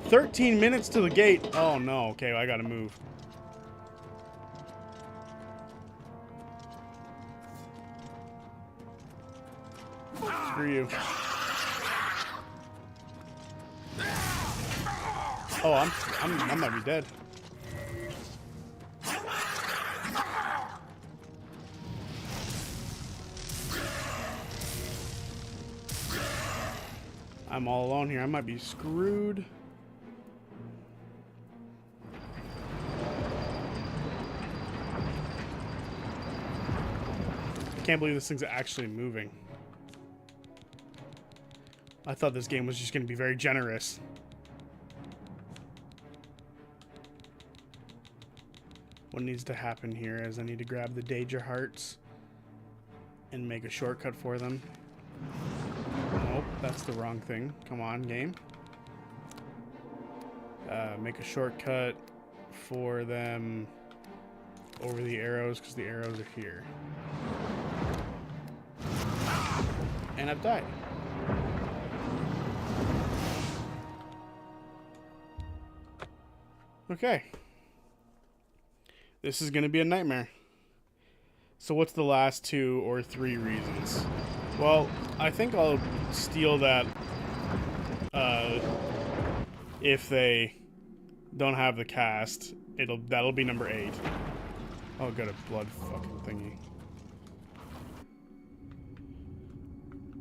13 minutes to the gate. Oh no, okay, I gotta move. Screw you. Oh, I might be dead. I'm all alone here. I might be screwed. I can't believe this thing's actually moving. I thought this game was just going to be very generous. What needs to happen here is I need to grab the Daedra hearts and make a shortcut for them. Nope, that's the wrong thing. Come on, game. Make a shortcut for them over the arrows because the arrows are here. And I've died. Okay. This is going to be a nightmare. So what's the last 2 or 3 reasons? Well, I think I'll steal that if they don't have the cast. That'll be number 8. Oh, got a blood fucking thingy.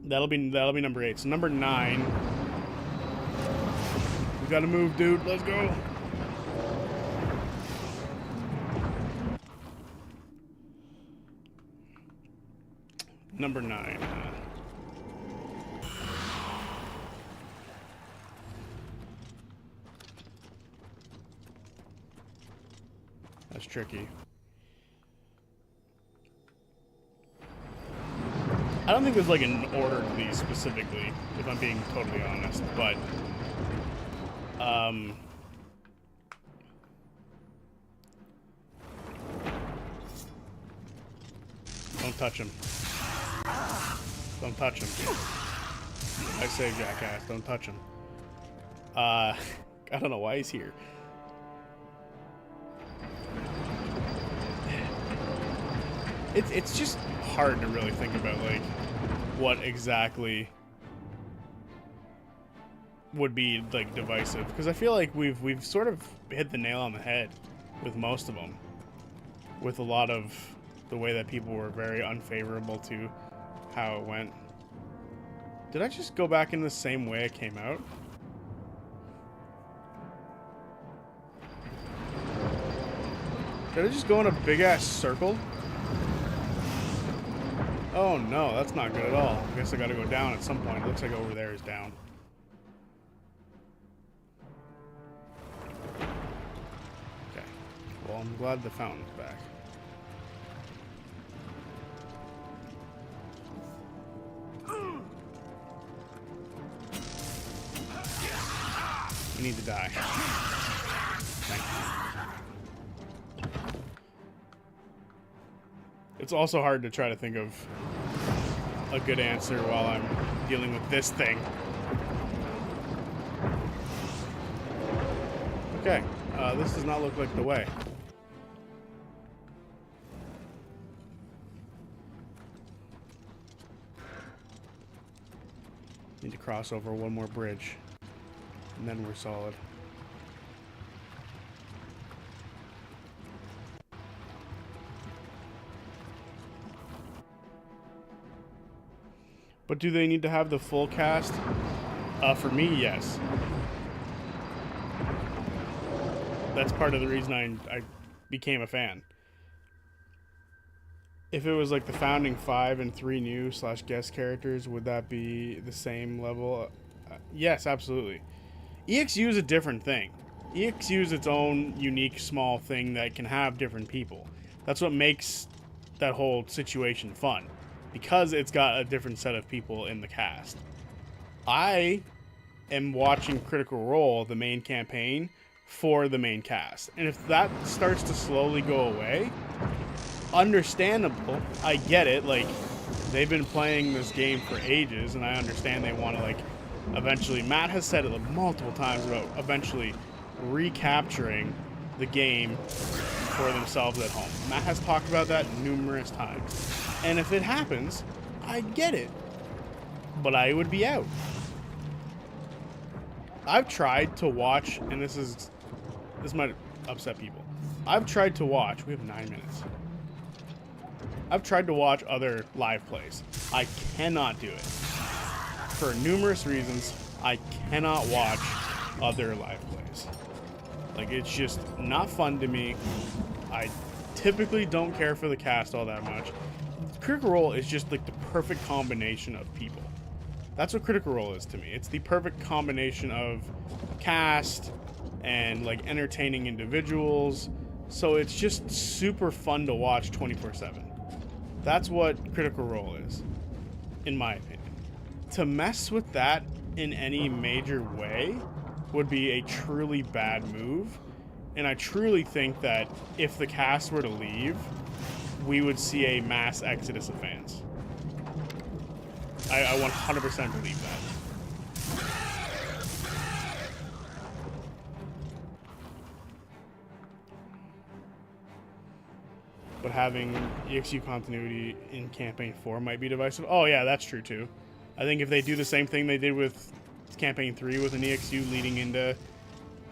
That'll be number 8. So number 9. We gotta move, dude. Let's go. Number 9. That's tricky. I don't think there's like an order to these specifically, if I'm being totally honest, but don't touch him. Don't touch him. I say, jackass, don't touch him. I don't know why he's here. It's just hard to really think about, like, what exactly would be, like, divisive. Because I feel like we've sort of hit the nail on the head with most of them. With a lot of the way that people were very unfavorable to how it went. Did I just go back in the same way it came out? Did I just go in a big-ass circle? Oh no, that's not good at all. I guess I gotta go down at some point. It looks like over there is down. Okay. Well, I'm glad the fountain's back. You need to die. Thank you. It's also hard to try to think of a good answer while I'm dealing with this thing. Okay, this does not look like the way. Need to cross over one more bridge, and then we're solid. But do they need to have the full cast? For me, yes. That's part of the reason I became a fan. If it was like the founding 5 and 3 new / guest characters, would that be the same level? Yes, absolutely. EXU is a different thing. EXU is its own unique small thing that can have different people. That's what makes that whole situation fun. Because it's got a different set of people in the cast. I am watching Critical Role, the main campaign, for the main cast. And if that starts to slowly go away, understandable. I get it. Like, they've been playing this game for ages, and I understand they want to, like, eventually... Matt has said it multiple times about eventually recapturing the game for themselves at home. Matt has talked about that numerous times. And if it happens, I'd get it. But I would be out. I've tried to watch, and this might upset people. I've tried to watch, we have 9 minutes. I've tried to watch other live plays. I cannot do it. For numerous reasons, I cannot watch other live plays. Like, it's just not fun to me. I typically don't care for the cast all that much. Critical Role is just like the perfect combination of people. That's what Critical Role is to me. It's the perfect combination of cast and like entertaining individuals. So it's just super fun to watch 24/7. That's what Critical Role is, in my opinion. To mess with that in any major way would be a truly bad move. And I truly think that if the cast were to leave, we would see a mass exodus of fans. I 100% believe that. But having EXU continuity in Campaign 4 might be divisive. Oh yeah, that's true too. I think if they do the same thing they did with Campaign 3 with an EXU leading into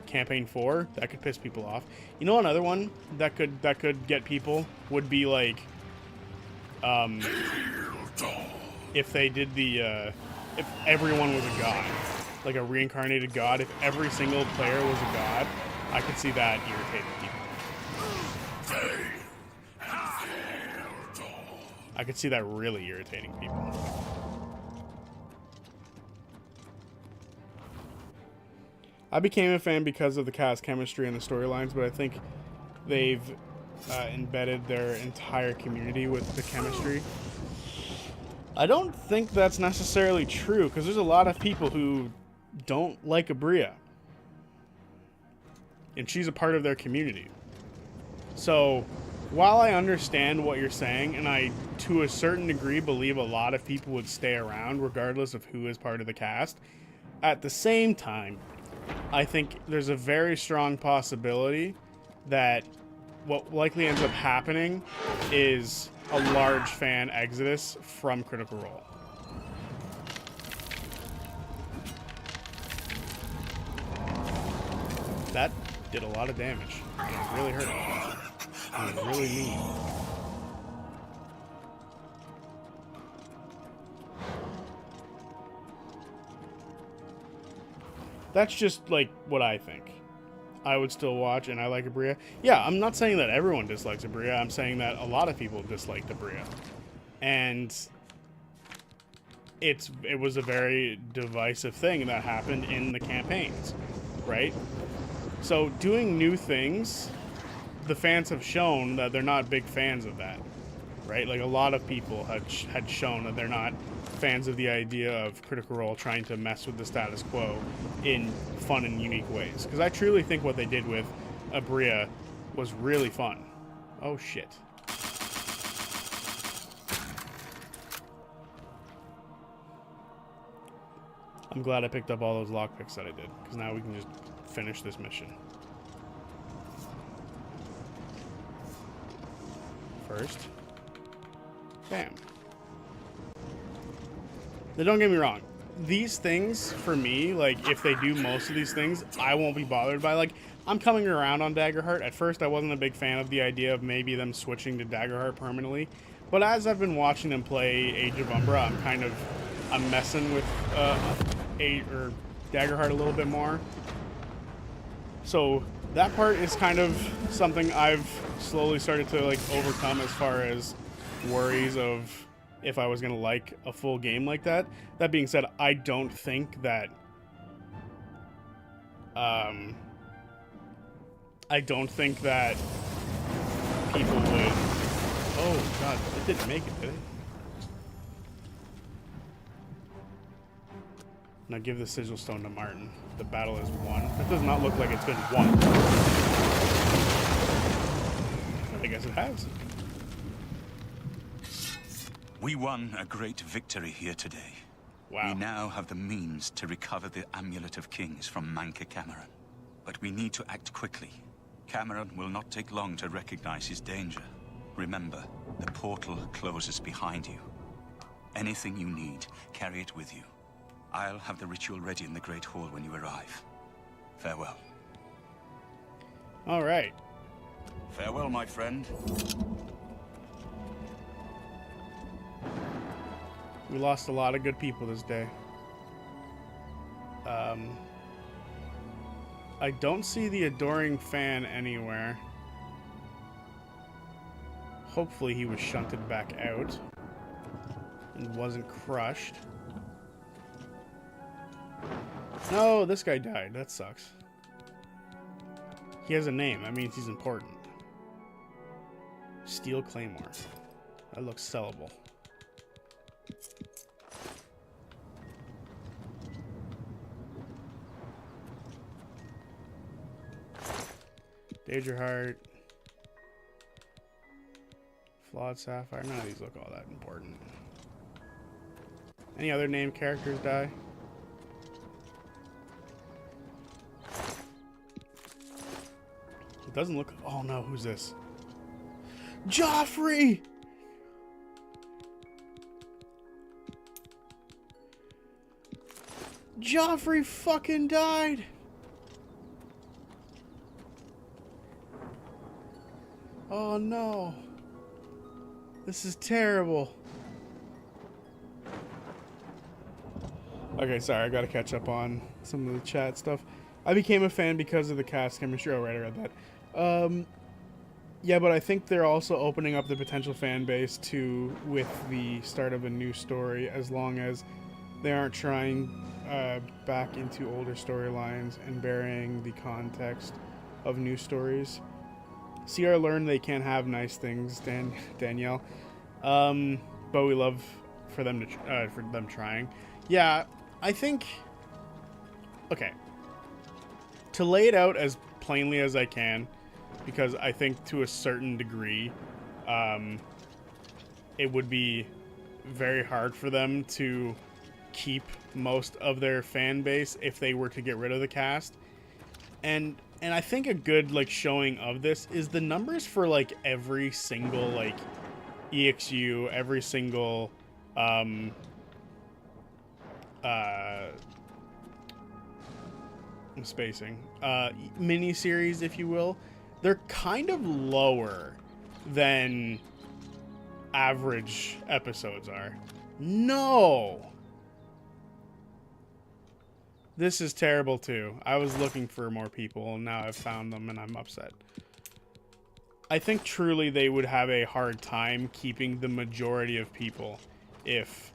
Campaign 4, that could piss people off. You know, another one that could get people would be like, if they did the, if everyone was a god, like a reincarnated god. If every single player was a god, I could see that irritating people. I could see that really irritating people. I became a fan because of the cast chemistry and the storylines, but I think they've embedded their entire community with the chemistry. I don't think that's necessarily true, because there's a lot of people who don't like Abria. And she's a part of their community. So, while I understand what you're saying, and I, to a certain degree, believe a lot of people would stay around regardless of who is part of the cast, at the same time, I think there's a very strong possibility that what likely ends up happening is a large fan exodus from Critical Role. That did a lot of damage. And it really hurt. It was really mean. That's just like what I think. I would still watch, and I like Abria. Yeah, I'm not saying that everyone dislikes Abria. I'm saying that a lot of people disliked Abria. And it was a very divisive thing that happened in the campaigns, right? So doing new things, the fans have shown that they're not big fans of that, right? Like a lot of people had shown that they're not fans of the idea of Critical Role trying to mess with the status quo in fun and unique ways. Because I truly think what they did with Abria was really fun. Oh shit. I'm glad I picked up all those lockpicks that I did, because now we can just finish this mission. First. Bam. Now, don't get me wrong. These things, for me, like, if they do most of these things, I won't be bothered by. Like, I'm coming around on Daggerheart. At first, I wasn't a big fan of the idea of maybe them switching to Daggerheart permanently. But as I've been watching them play Age of Umbra, I'm messing with Daggerheart a little bit more. So that part is kind of something I've slowly started to, like, overcome as far as worries of if I was going to like a full game like that. That being said, I don't think that people would... Oh god, it didn't make it, did it? Now give the sigil stone to Martin. The battle is won. That does not look like it's been won. I guess it has. We won a great victory here today. Wow. We now have the means to recover the Amulet of Kings from Manca Cameron. But we need to act quickly. Cameron will not take long to recognize his danger. Remember, the portal closes behind you. Anything you need, carry it with you. I'll have the ritual ready in the Great Hall when you arrive. Farewell. All right. Farewell, my friend. We lost a lot of good people this day. I don't see the adoring fan anywhere. Hopefully he was shunted back out and wasn't crushed. No, this guy died. That sucks. He has a name. That means he's important. Steel Claymore. That looks sellable. Danger Heart. Flawed Sapphire. None of these look all that important. Any other named characters die? It doesn't look... Oh no, who's this? Joffrey! Joffrey fucking died! Oh no. This is terrible. Okay, sorry, I gotta catch up on some of the chat stuff. I became a fan because of the cast chemistry. Oh, right, I read that. Yeah, but I think they're also opening up the potential fan base to with the start of a new story, as long as they aren't trying back into older storylines and burying the context of new stories. CR learned they can't have nice things, Danielle. But we love for them trying. Yeah, I think. Okay. To lay it out as plainly as I can, because I think to a certain degree, it would be very hard for them to keep most of their fan base if they were to get rid of the cast. And I think a good like showing of this is the numbers for like every single like EXU, every single I'm spacing mini series, if you will. They're kind of lower than average episodes are. No. This is terrible too. I was looking for more people and now I've found them and I'm upset. I think truly they would have a hard time keeping the majority of people if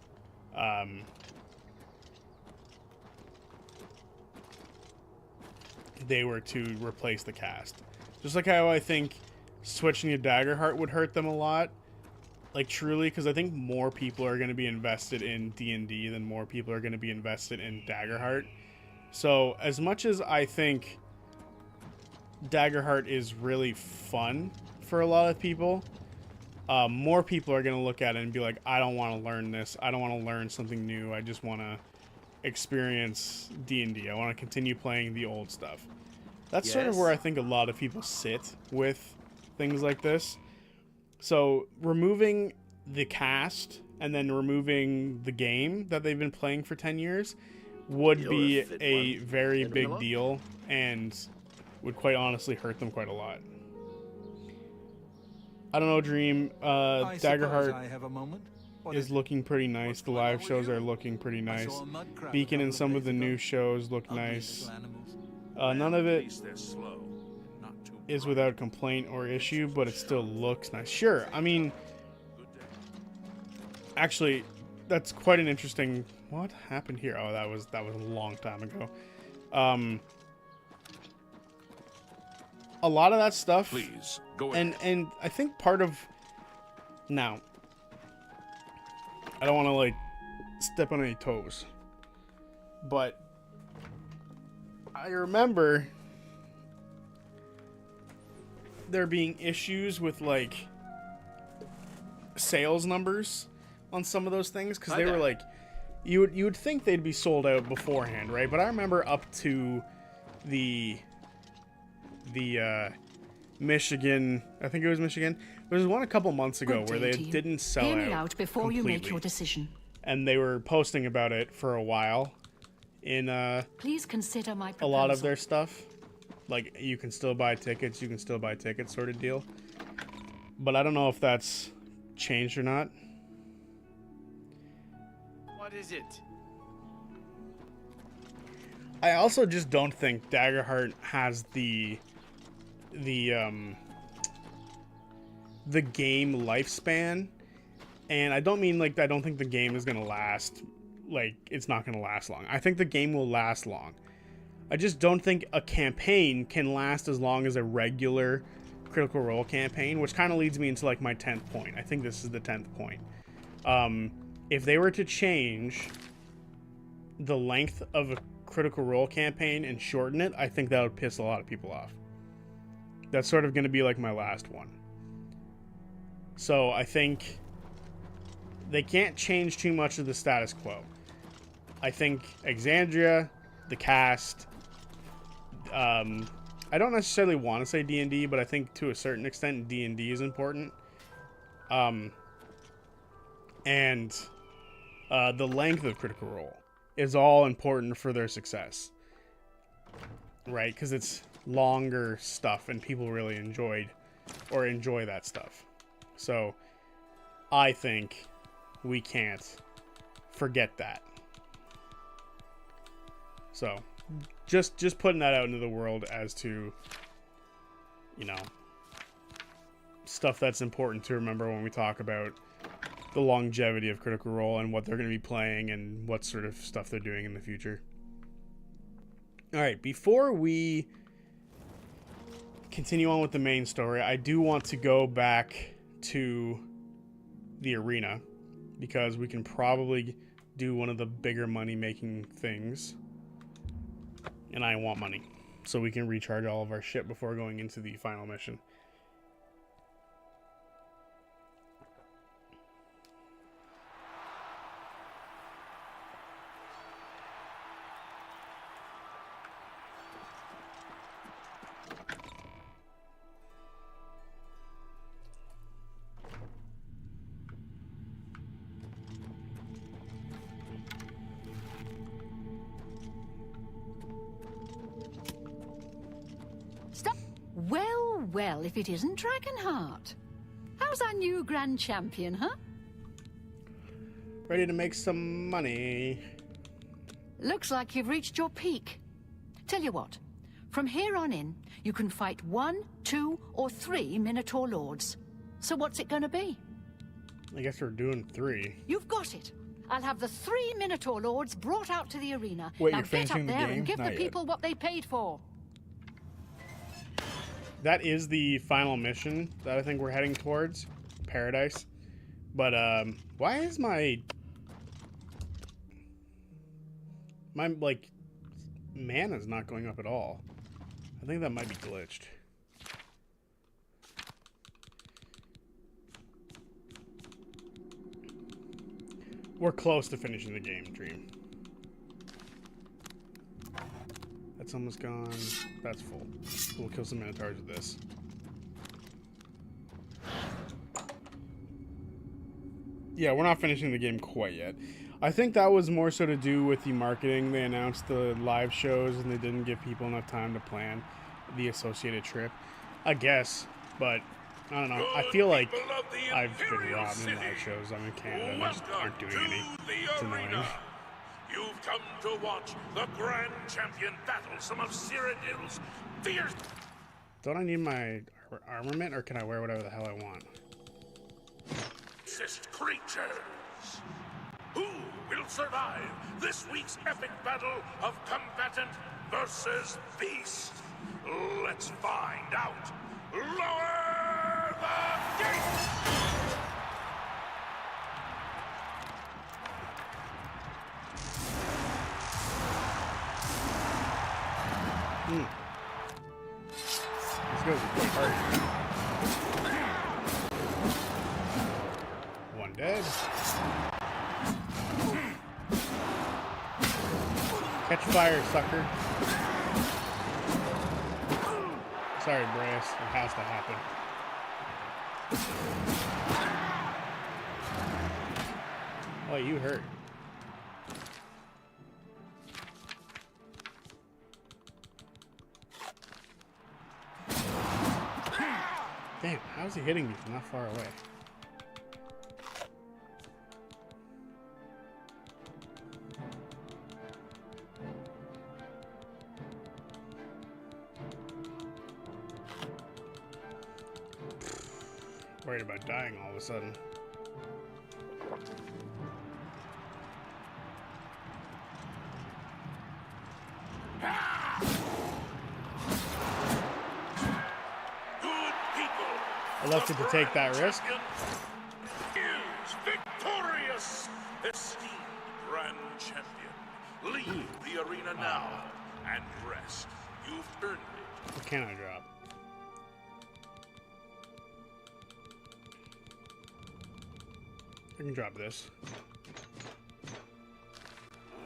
they were to replace the cast. Just like how I think switching to Daggerheart would hurt them a lot. Like truly, because I think more people are going to be invested in D&D than more people are going to be invested in Daggerheart. So as much as I think Daggerheart is really fun for a lot of people, more people are going to look at it and be like, I don't want to learn this. I don't want to learn something new. I just want to experience D&D. I want to continue playing the old stuff. That's sort of where I think a lot of people sit with things like this. So removing the cast and then removing the game that they've been playing for 10 years would be a very big deal and would quite honestly hurt them quite a lot. I don't know, Dream. Daggerheart is looking pretty nice. The live shows are looking pretty nice. Beacon and some of the new shows look nice. None of it is without complaint or issue, but it still looks nice. Sure, I mean, actually, that's quite an interesting. What happened here? Oh, that was a long time ago. A lot of that stuff. Please go ahead. And I think part of now, I don't want to like step on any toes, but I remember there being issues with like sales numbers on some of those things because they were like, you would think they'd be sold out beforehand, right? But I remember up to the Michigan, I think it was Michigan. There was one a couple months ago where they didn't sell Hear out me out before completely. you make your decision. And they were posting about it for a while in Please consider my proposal. a lot of their stuff. Like, you can still buy tickets sort of deal. But I don't know if that's changed or not. What is it? I also just don't think Daggerheart has the game lifespan. And I don't mean like I don't think the game is gonna last, like it's not gonna last long. I think the game will last long. I just don't think a campaign can last as long as a regular Critical Role campaign, which kind of leads me into like my 10th point. I think this is the 10th point. If they were to change the length of a Critical Role campaign and shorten it, I think that would piss a lot of people off. That's sort of going to be like my last one. So I think they can't change too much of the status quo. I think Exandria, the cast, I don't necessarily want to say D&D, but I think to a certain extent D&D is important. And the length of Critical Role is all important for their success. Right? Because it's longer stuff and people really enjoy that stuff. So I think we can't forget that. So just putting that out into the world as to, you know, stuff that's important to remember when we talk about the longevity of Critical Role and what they're going to be playing and what sort of stuff they're doing in the future. All right, before we continue on with the main story, I do want to go back to the arena because we can probably do one of the bigger money-making things. And I want money, so we can recharge all of our shit before going into the final mission. Stop. Well, well, if it isn't Dragonheart. How's our new grand champion, huh? Ready to make some money. Looks like you've reached your peak. Tell you what, from here on in, you can fight 1, 2, or 3 Minotaur Lords. So what's it gonna be? I guess we're doing 3. You've got it. I'll have the 3 Minotaur Lords brought out to the arena. Wait, now you're get up finishing the there game? and give Not the yet. people what they paid for. That is the final mission that I think we're heading towards. Paradise. But, why is my, like, mana's not going up at all? I think that might be glitched. We're close to finishing the game, Dream. That's almost gone. That's full. We'll kill some Minotaurs with this. Yeah, we're not finishing the game quite yet. I think that was more so to do with the marketing. They announced the live shows and they didn't give people enough time to plan the associated trip. I guess, but I don't know. I feel like I've been robbed in live shows. I'm in Canada and they just aren't doing any. It's annoying. You've come to watch the grand champion battle some of Cyrodiil's fierce... Don't I need my armament or can I wear whatever the hell I want? creatures. Who will survive this week's epic battle of combatant versus beast? Let's find out. Lower the gate! This goes hard. One dead. Catch fire, sucker. Sorry, Brass. It has to happen. Oh, you hurt. Damn, how is he hitting me from that far away? Worried about dying all of a sudden. Elected to take that risk. Is victorious, esteemed grand champion. Leave the arena now and rest. You've earned it. What can I drop? I can drop this.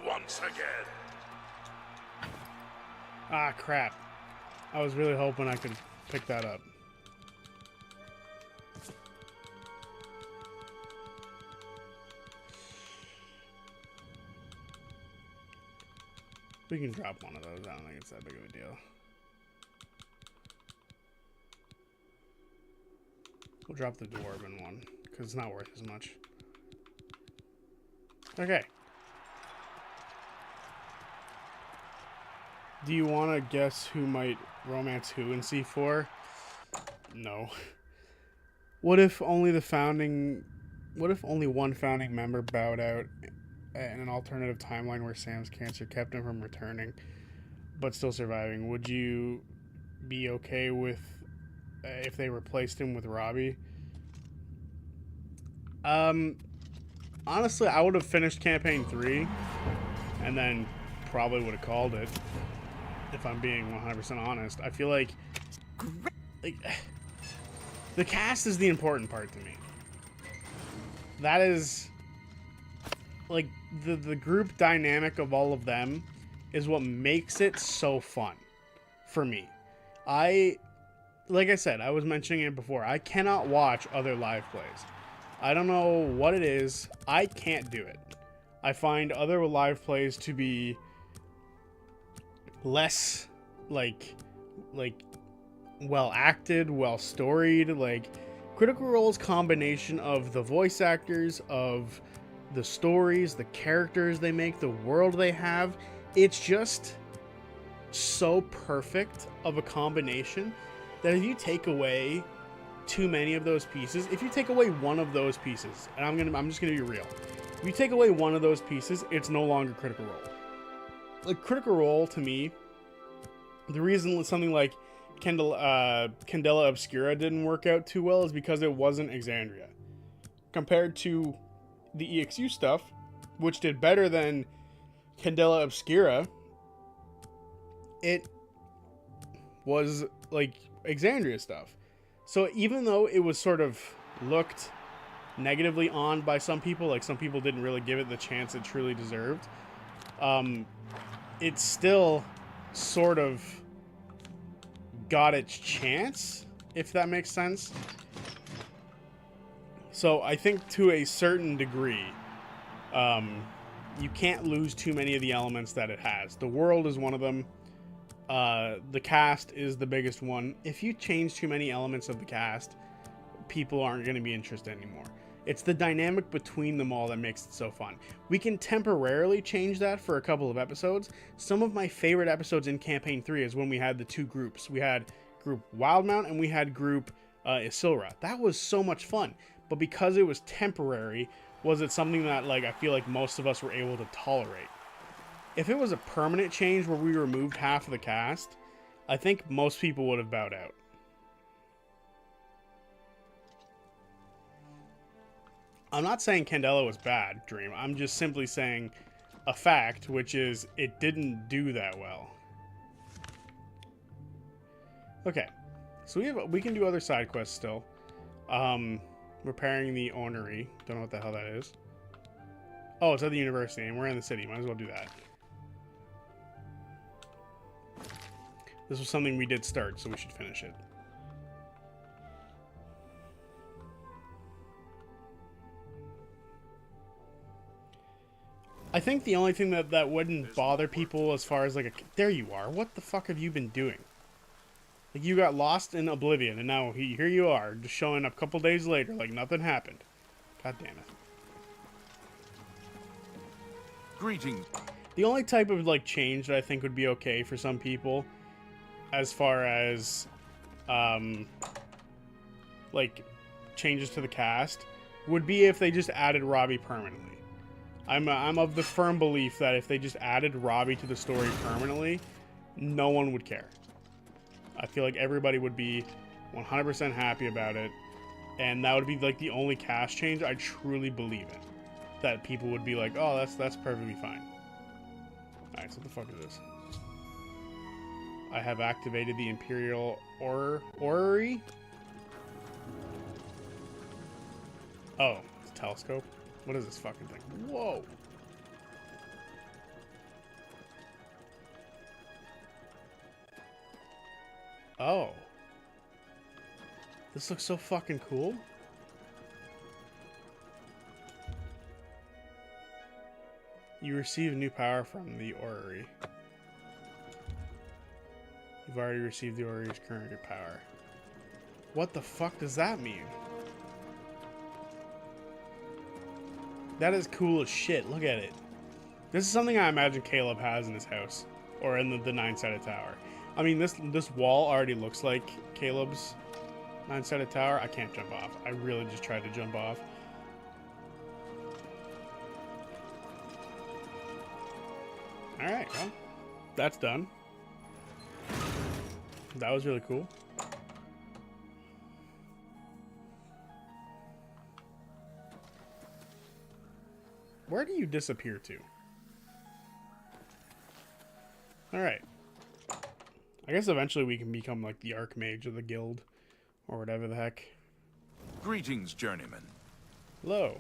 Once again. Ah, crap. I was really hoping I could pick that up. We can drop one of those. I don't think it's that big of a deal. We'll drop the Dwarven one, because it's not worth as much. Okay. Do you want to guess who might romance who in C4? No. What if only one founding member bowed out in an alternative timeline where Sam's cancer kept him from returning, but still surviving? Would you be okay with if they replaced him with Robbie. Honestly, I would have finished campaign 3 and then probably would have called it, if I'm being 100% honest. I feel like the cast is the important part to me. That is like the group dynamic of all of them is what makes it so fun for me. Like I said, I was mentioning it before, I cannot watch other live plays. I don't know what it is. I can't do it. I find other live plays to be less like well acted, well storied. Like Critical Role's combination of the voice actors, of the stories, the characters they make, the world they have, it's just so perfect of a combination that if you take away too many of those pieces, if you take away one of those pieces, and I'm just gonna be real, if you take away one of those pieces, it's no longer Critical Role. Like Critical Role to me, the reason something like Candela Obscura didn't work out too well is because it wasn't Exandria. Compared to the EXU stuff, which did better than Candela Obscura, it was like Exandria stuff. So even though it was sort of looked negatively on by some people, like some people didn't really give it the chance it truly deserved, it still sort of got its chance, if that makes sense. So I think to a certain degree, you can't lose too many of the elements that it has. The world is one of them. The cast is the biggest one. If you change too many elements of the cast, people aren't going to be interested anymore. It's the dynamic between them all that makes it so fun. We can temporarily change that for a couple of episodes. Some of my favorite episodes in Campaign 3 is when we had the two groups. We had Group Wildmount and we had Group Isilra. That was so much fun. But because it was temporary, was it something that like I feel like most of us were able to tolerate? If it was a permanent change where we removed half of the cast, I think most people would have bowed out. I'm not saying Candela was bad, Dream. I'm just simply saying a fact, which is it didn't do that well. Okay, so we can do other side quests still. Repairing the ornery. Don't know what the hell that is. Oh, it's at the university, and we're in the city. Might as well do that. This was something we did start, so we should finish it. I think the only thing that wouldn't bother people as far as like a... There you are. What the fuck have you been doing? Like you got lost in Oblivion, and now here you are, just showing up a couple days later like nothing happened. God damn it. Greetings. The only type of like change that I think would be okay for some people, as far as like changes to the cast, would be if they just added Robbie permanently. I'm of the firm belief that if they just added Robbie to the story permanently, no one would care. I feel like everybody would be 100% happy about it, and that would be like the only cast change I truly believe in. That people would be like, oh, that's perfectly fine. Alright, so what the fuck is this? I have activated the Imperial Orrery. Oh, it's a telescope? What is this fucking thing? Whoa! Oh. This looks so fucking cool. You receive new power from the Orrery. You've already received the Orrery's current power. What the fuck does that mean? That is cool as shit. Look at it. This is something I imagine Caleb has in his house. Or in the 9-sided tower. I mean, this wall already looks like Caleb's 9-sided tower. I can't jump off. I really just tried to jump off. Alright, well, that's done. That was really cool. Where do you disappear to? Alright. I guess eventually we can become like the Archmage of the guild. Or whatever the heck. Greetings, journeyman. Hello.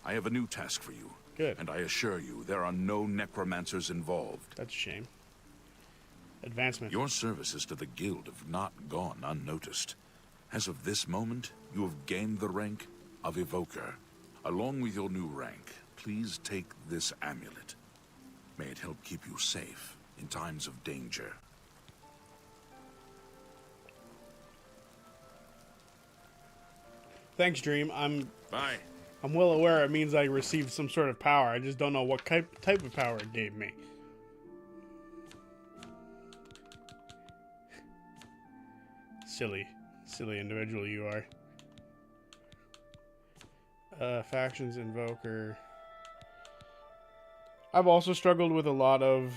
I have a new task for you. Good. And I assure you, there are no necromancers involved. That's a shame. Advancement. Your services to the guild have not gone unnoticed. As of this moment, you have gained the rank of Evoker. Along with your new rank, please take this amulet. May it help keep you safe in times of danger. Thanks, Dream. Bye. I'm well aware it means I received some sort of power. I just don't know what type of power it gave me. Silly individual you are. Factions Invoker. I've also struggled with a lot of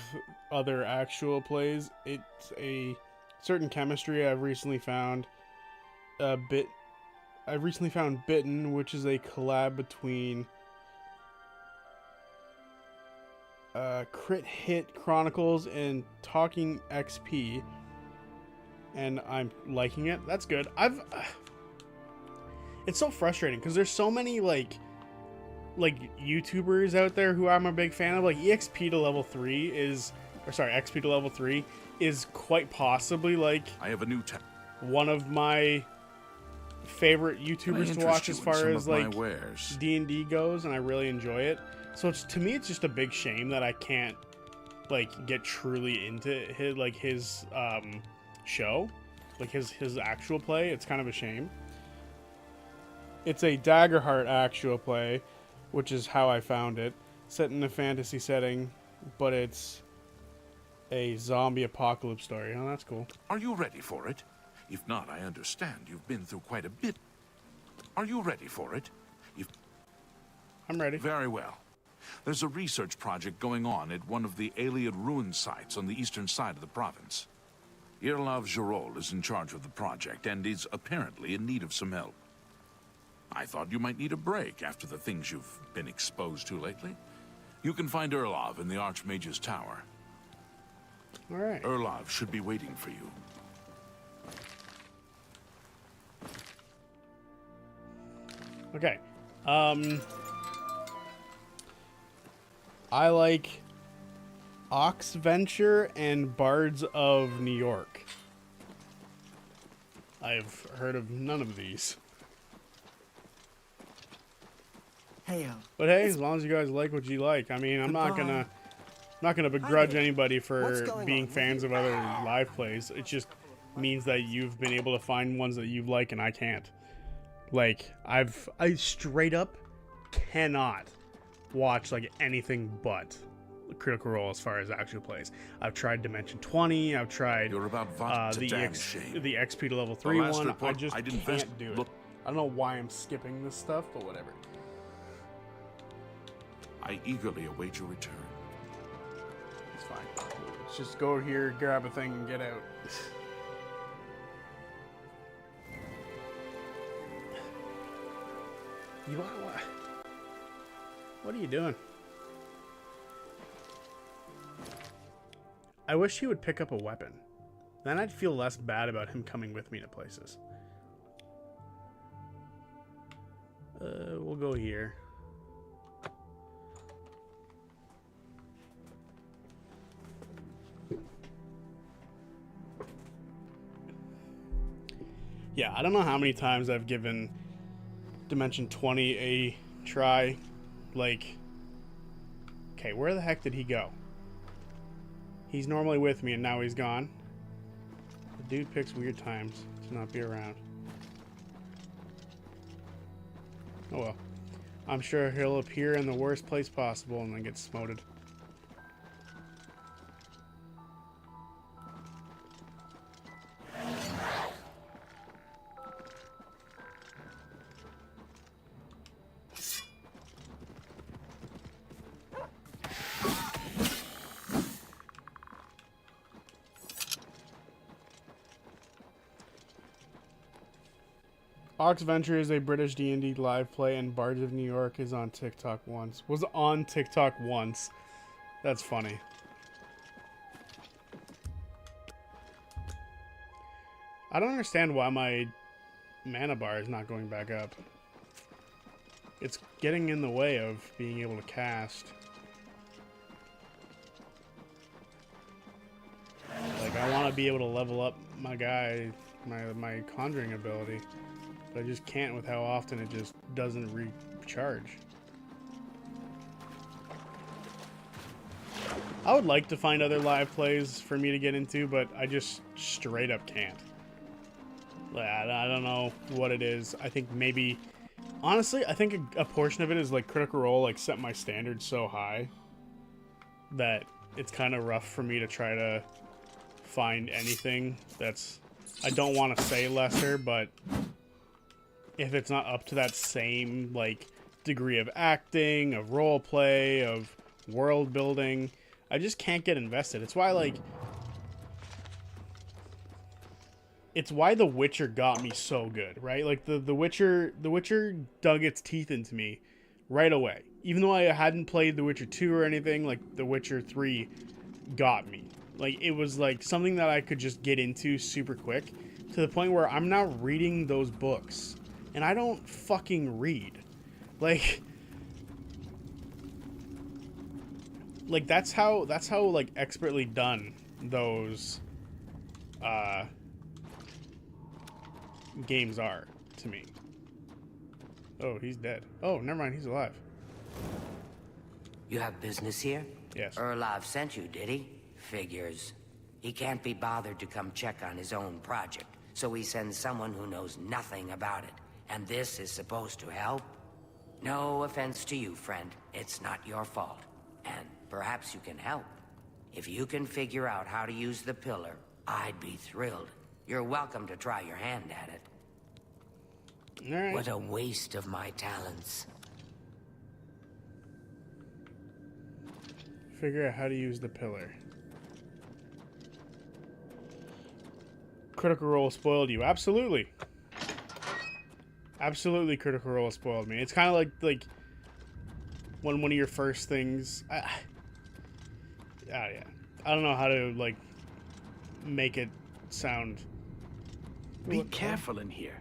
other actual plays. It's a certain chemistry I've recently found. I've recently found Bitten, which is a collab between Crit Hit Chronicles and Talking XP, and I'm liking it. That's good. It's so frustrating because there's so many like YouTubers out there who I'm a big fan of. Like XP to level 3 is quite possibly like I have a new one of my favorite YouTubers to watch as far as like D&D goes, and I really enjoy it. So to me, it's just a big shame that I can't like get truly into his show, like his actual play. It's kind of a shame. It's a Daggerheart actual play, which is how I found it. Set in a fantasy setting, but it's a zombie apocalypse story. Oh, that's cool. Are you ready for it? If not, I understand. You've been through quite a bit. Are you ready for it? I'm ready. Very well. There's a research project going on at one of the Aliad ruin sites on the eastern side of the province. Irlav Jirol is in charge of the project and is apparently in need of some help. I thought you might need a break after the things you've been exposed to lately. You can find Irlav in the Archmage's Tower. All right. Irlav should be waiting for you. Okay. I like Oxventure and Bards of New York. I've heard of none of these. Hey, but hey, as long as you guys like what you like, I mean, I'm not gonna begrudge anybody for being fans of other live plays. It just means that you've been able to find ones that you like and I can't. Like, I straight up cannot watch like anything but Critical Role as far as actual plays. I've tried Dimension 20. I've tried the XP to level 3 one. I just can't do it. I don't know why I'm skipping this stuff, but whatever. I eagerly await your return. It's fine. Let's just go here, grab a thing, and get out. What are you doing? I wish he would pick up a weapon. Then I'd feel less bad about him coming with me to places. We'll go here. Yeah, I don't know how many times I've given Dimension 20 a try. Like, okay, where the heck did he go? He's normally with me and now he's gone. The dude picks weird times to not be around. Oh well. I'm sure he'll appear in the worst place possible and then get smoted. Ox Venture is a British D&D live play, and Bards of New York is on TikTok once. Was on TikTok once. That's funny. I don't understand why my mana bar is not going back up. It's getting in the way of being able to cast. Like, I want to be able to level up my guy, my conjuring ability. But I just can't with how often it just doesn't recharge. I would like to find other live plays for me to get into, but I just straight up can't. I don't know what it is. I think maybe... Honestly, I think a portion of it is like Critical Role like set my standards so high that it's kind of rough for me to try to find anything that's... I don't want to say lesser, but... if it's not up to that same, like, degree of acting, of role play, of world building, I just can't get invested. It's why, like... It's why The Witcher got me so good, right? Like, The Witcher dug its teeth into me right away. Even though I hadn't played The Witcher 2 or anything, like, The Witcher 3 got me. Like, it was, like, something that I could just get into super quick, to the point where I'm now reading those books. And I don't fucking read. Like that's how like expertly done those games are to me. Oh, he's dead. Oh, never mind, he's alive. You have business here? Yes. Erlov sent you, did he? Figures. He can't be bothered to come check on his own project, so he sends someone who knows nothing about it. And this is supposed to help? No offense to you, friend. It's not your fault. And perhaps you can help. If you can figure out how to use the pillar, I'd be thrilled. You're welcome to try your hand at it. All right. What a waste of my talents. Figure out how to use the pillar. Critical Role spoiled you. Absolutely. Absolutely, Critical Role spoiled me. It's kind of like when one of your first things... yeah. I don't know how to, like, make it sound... Be careful in here.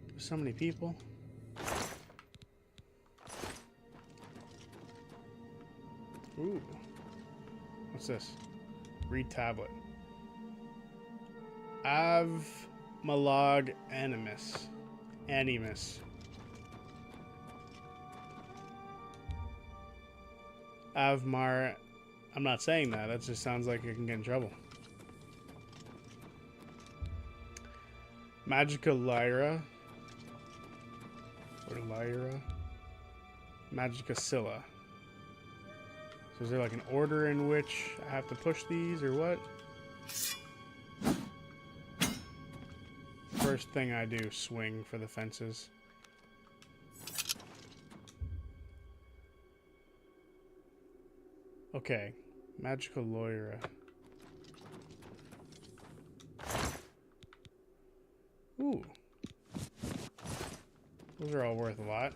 There's so many people. Ooh. What's this? Read tablet. Malog Animus. Avmar. I'm not saying that. That just sounds like I can get in trouble. Magica Lyra. Or Lyra. Magica Scylla. So is there like an order in which I have to push these or what? First thing I do, swing for the fences. Okay, Magical Lyra. Ooh. Those are all worth a lot.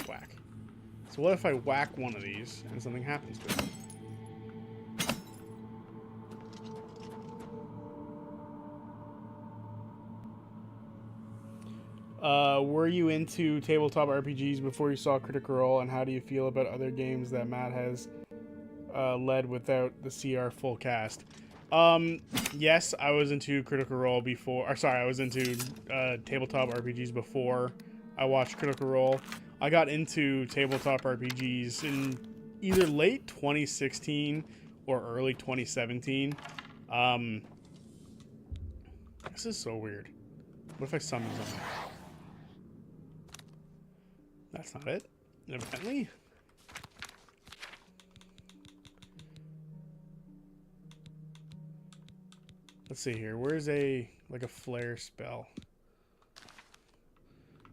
Whack. So what if I whack one of these and something happens to it? Were you into tabletop RPGs before you saw Critical Role, and how do you feel about other games that Matt has led without the CR full cast? Yes, I was into Critical Role before. Or sorry, I was into tabletop RPGs before I watched Critical Role. I got into tabletop RPGs in either late 2016 or early 2017. This is so weird. What if I summon something? That's not it, evidently. Let's see here. Where's a flare spell?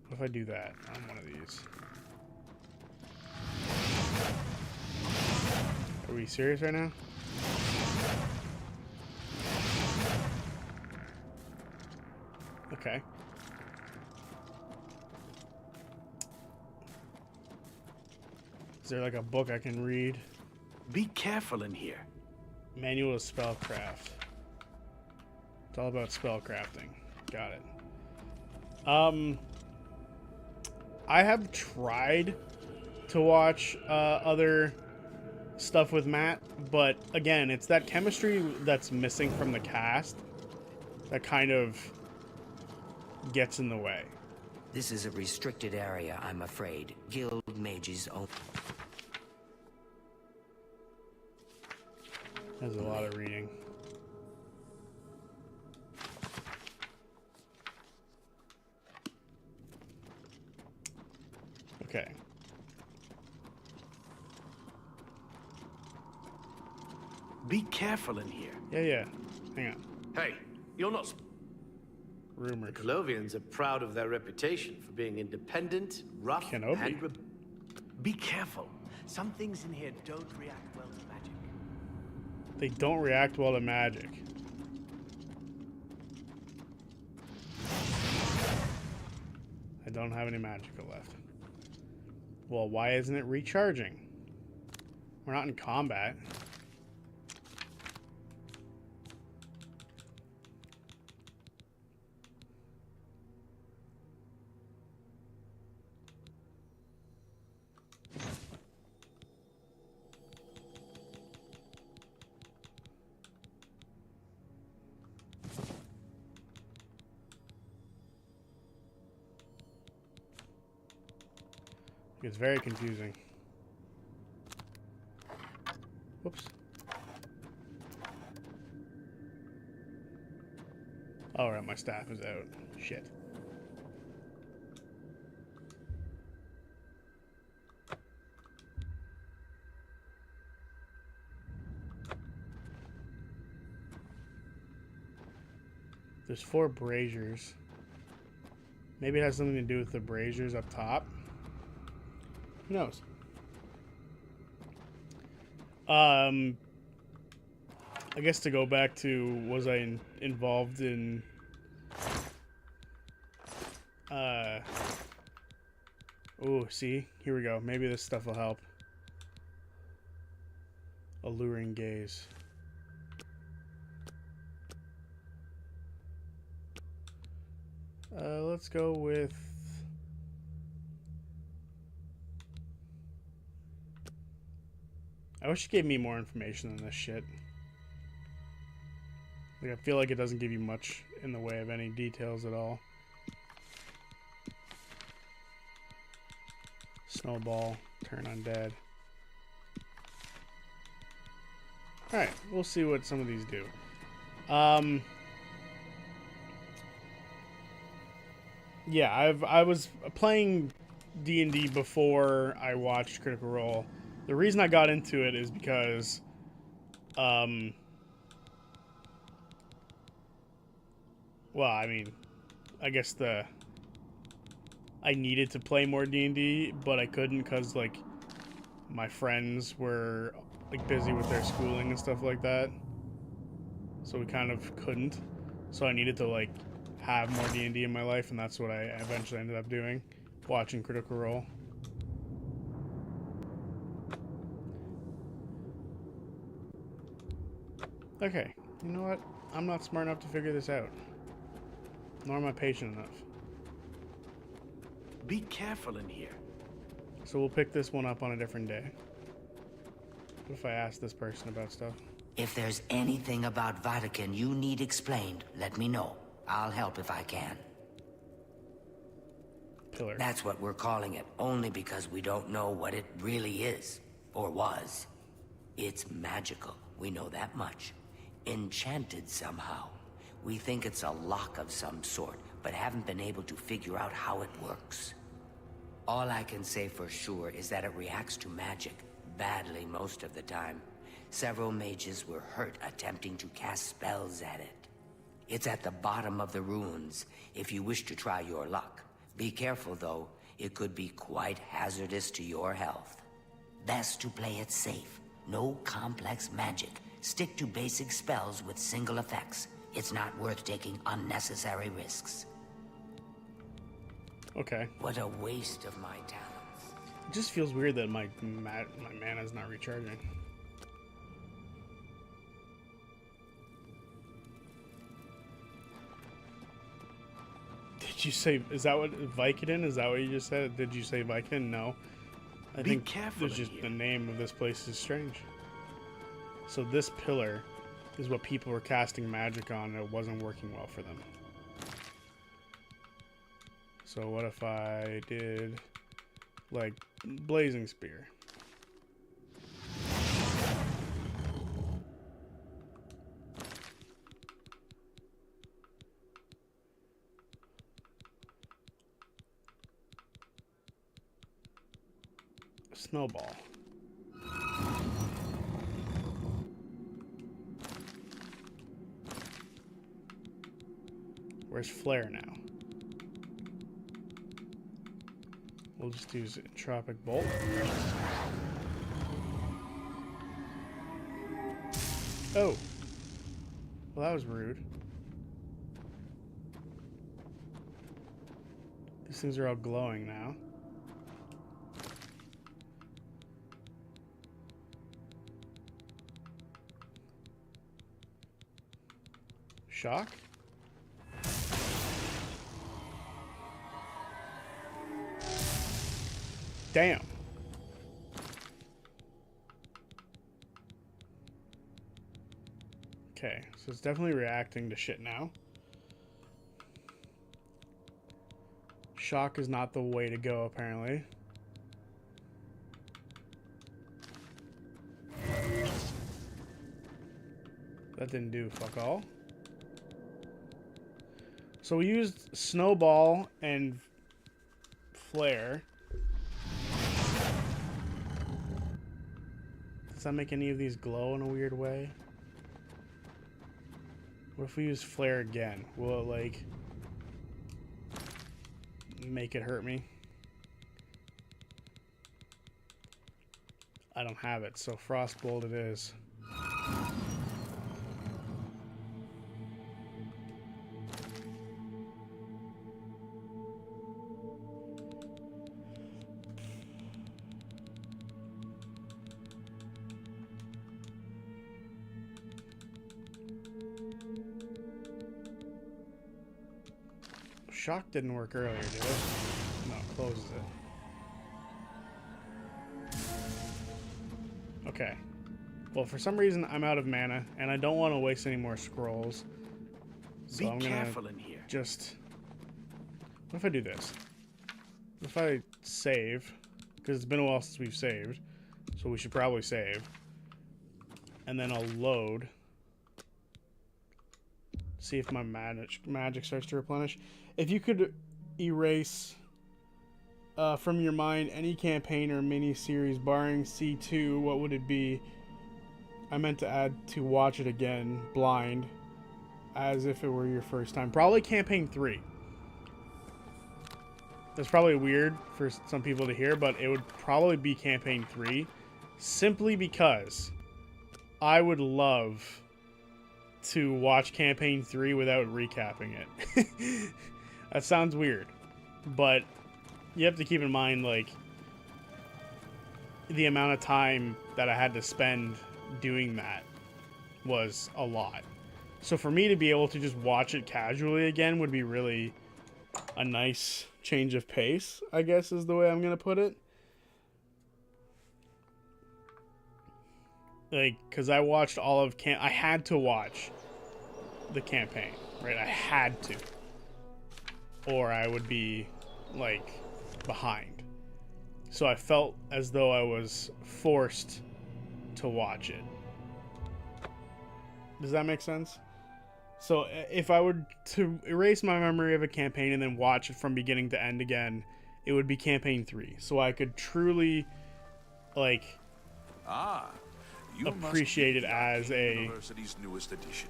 What if I do that on one of these? Are we serious right now? Okay. Is there like a book I can read? Be careful in here. Manual of Spellcraft. It's all about spellcrafting. Got it. I have tried to watch other stuff with Matt, but again, it's that chemistry that's missing from the cast that kind of gets in the way. This is a restricted area, I'm afraid. Guild mages only. There's a lot of reading. Okay. Be careful in here. Yeah. Hang on. Hey, you're not... Rumored. The Colovians are proud of their reputation for being independent, rough, Kenobi. and... Be careful. Some things in here don't react well to magic. They don't react well to magic. I don't have any magical left. Well, why isn't it recharging? We're not in combat. It's very confusing. Whoops. All right, my staff is out. Shit. There's 4 braziers. Maybe it has something to do with the braziers up top. Who knows? I guess to go back to, was I involved in oh, see, here we go. Maybe this stuff will help. Alluring gaze. Let's go with I wish it gave me more information than this shit. Like, I feel like it doesn't give you much in the way of any details at all. Snowball, turn undead. Alright, we'll see what some of these do. Yeah, I was playing D&D before I watched Critical Role. The reason I got into it is because, well, I mean, I guess I needed to play more D&D, but I couldn't because, like, my friends were, like, busy with their schooling and stuff like that. So we kind of couldn't. So I needed to, like, have more D&D in my life, and that's what I eventually ended up doing, watching Critical Role. Okay, you know what? I'm not smart enough to figure this out. Nor am I patient enough. Be careful in here. So we'll pick this one up on a different day. What if I ask this person about stuff? If there's anything about Vatican you need explained, let me know. I'll help if I can. Pillar. That's what we're calling it, only because we don't know what it really is, or was. It's magical, we know that much. Enchanted somehow. We think it's a lock of some sort, but haven't been able to figure out how it works. All I can say for sure is that it reacts to magic, badly most of the time. Several mages were hurt attempting to cast spells at it. It's at the bottom of the ruins, if you wish to try your luck. Be careful though, it could be quite hazardous to your health. Best to play it safe. No complex magic. Stick to basic spells with single effects. It's not worth taking unnecessary risks. Okay. What a waste of my talents. It just feels weird that my mana's not recharging. Did you say, is that what Vicodin? Is that what you just said? Did you say Vicodin? No. I think careful there's just here. the name of this place is strange. So this pillar is what people were casting magic on, and it wasn't working well for them. So what if I did like blazing spear? Snowball. Where's flare now? We'll just use entropic bolt. Oh. Well, that was rude. These things are all glowing now. Shock? Damn. Okay, so it's definitely reacting to shit now. Shock is not the way to go, apparently. That didn't do fuck all. So we used snowball and flare. Does that make any of these glow in a weird way? What if we use flare again? Will it, like, make it hurt me? I don't have it, so frostbolt it is. Shock didn't work earlier, did it? No, it closes it. Okay. Well, for some reason, I'm out of mana, and I don't want to waste any more scrolls. So I'm gonna careful in here. just... What if I do this? What if I save? Because it's been a while since we've saved. So we should probably save. And then I'll load. See if my magic starts to replenish. If you could erase from your mind any campaign or mini-series barring C2, what would it be? I meant to add to watch it again, blind, as if it were your first time. Probably campaign 3. That's probably weird for some people to hear, but it would probably be campaign 3, simply because I would love to watch campaign 3 without recapping it. That sounds weird, but you have to keep in mind, like, the amount of time that I had to spend doing that was a lot. So for me to be able to just watch it casually again would be really a nice change of pace, I guess is the way I'm going to put it. Like, because I watched all of I had to watch the campaign, right? I had to. Or I would be, like, behind. So I felt as though I was forced to watch it. Does that make sense? So if I were to erase my memory of a campaign and then watch it from beginning to end again, it would be campaign 3. So I could truly, like, appreciate it as a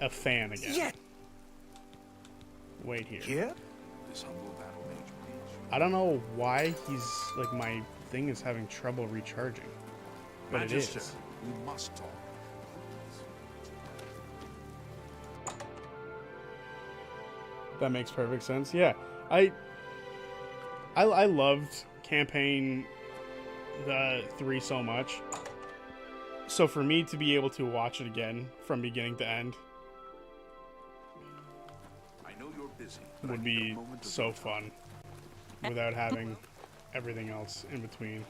fan again. Yeah. Wait here. Here? This humble battle mage. I don't know why he's, like, my thing is having trouble recharging. But Magister, it is. we must talk. That makes perfect sense. Yeah. I loved campaign the 3 so much. So for me to be able to watch it again from beginning to end would be so fun without having everything else in between.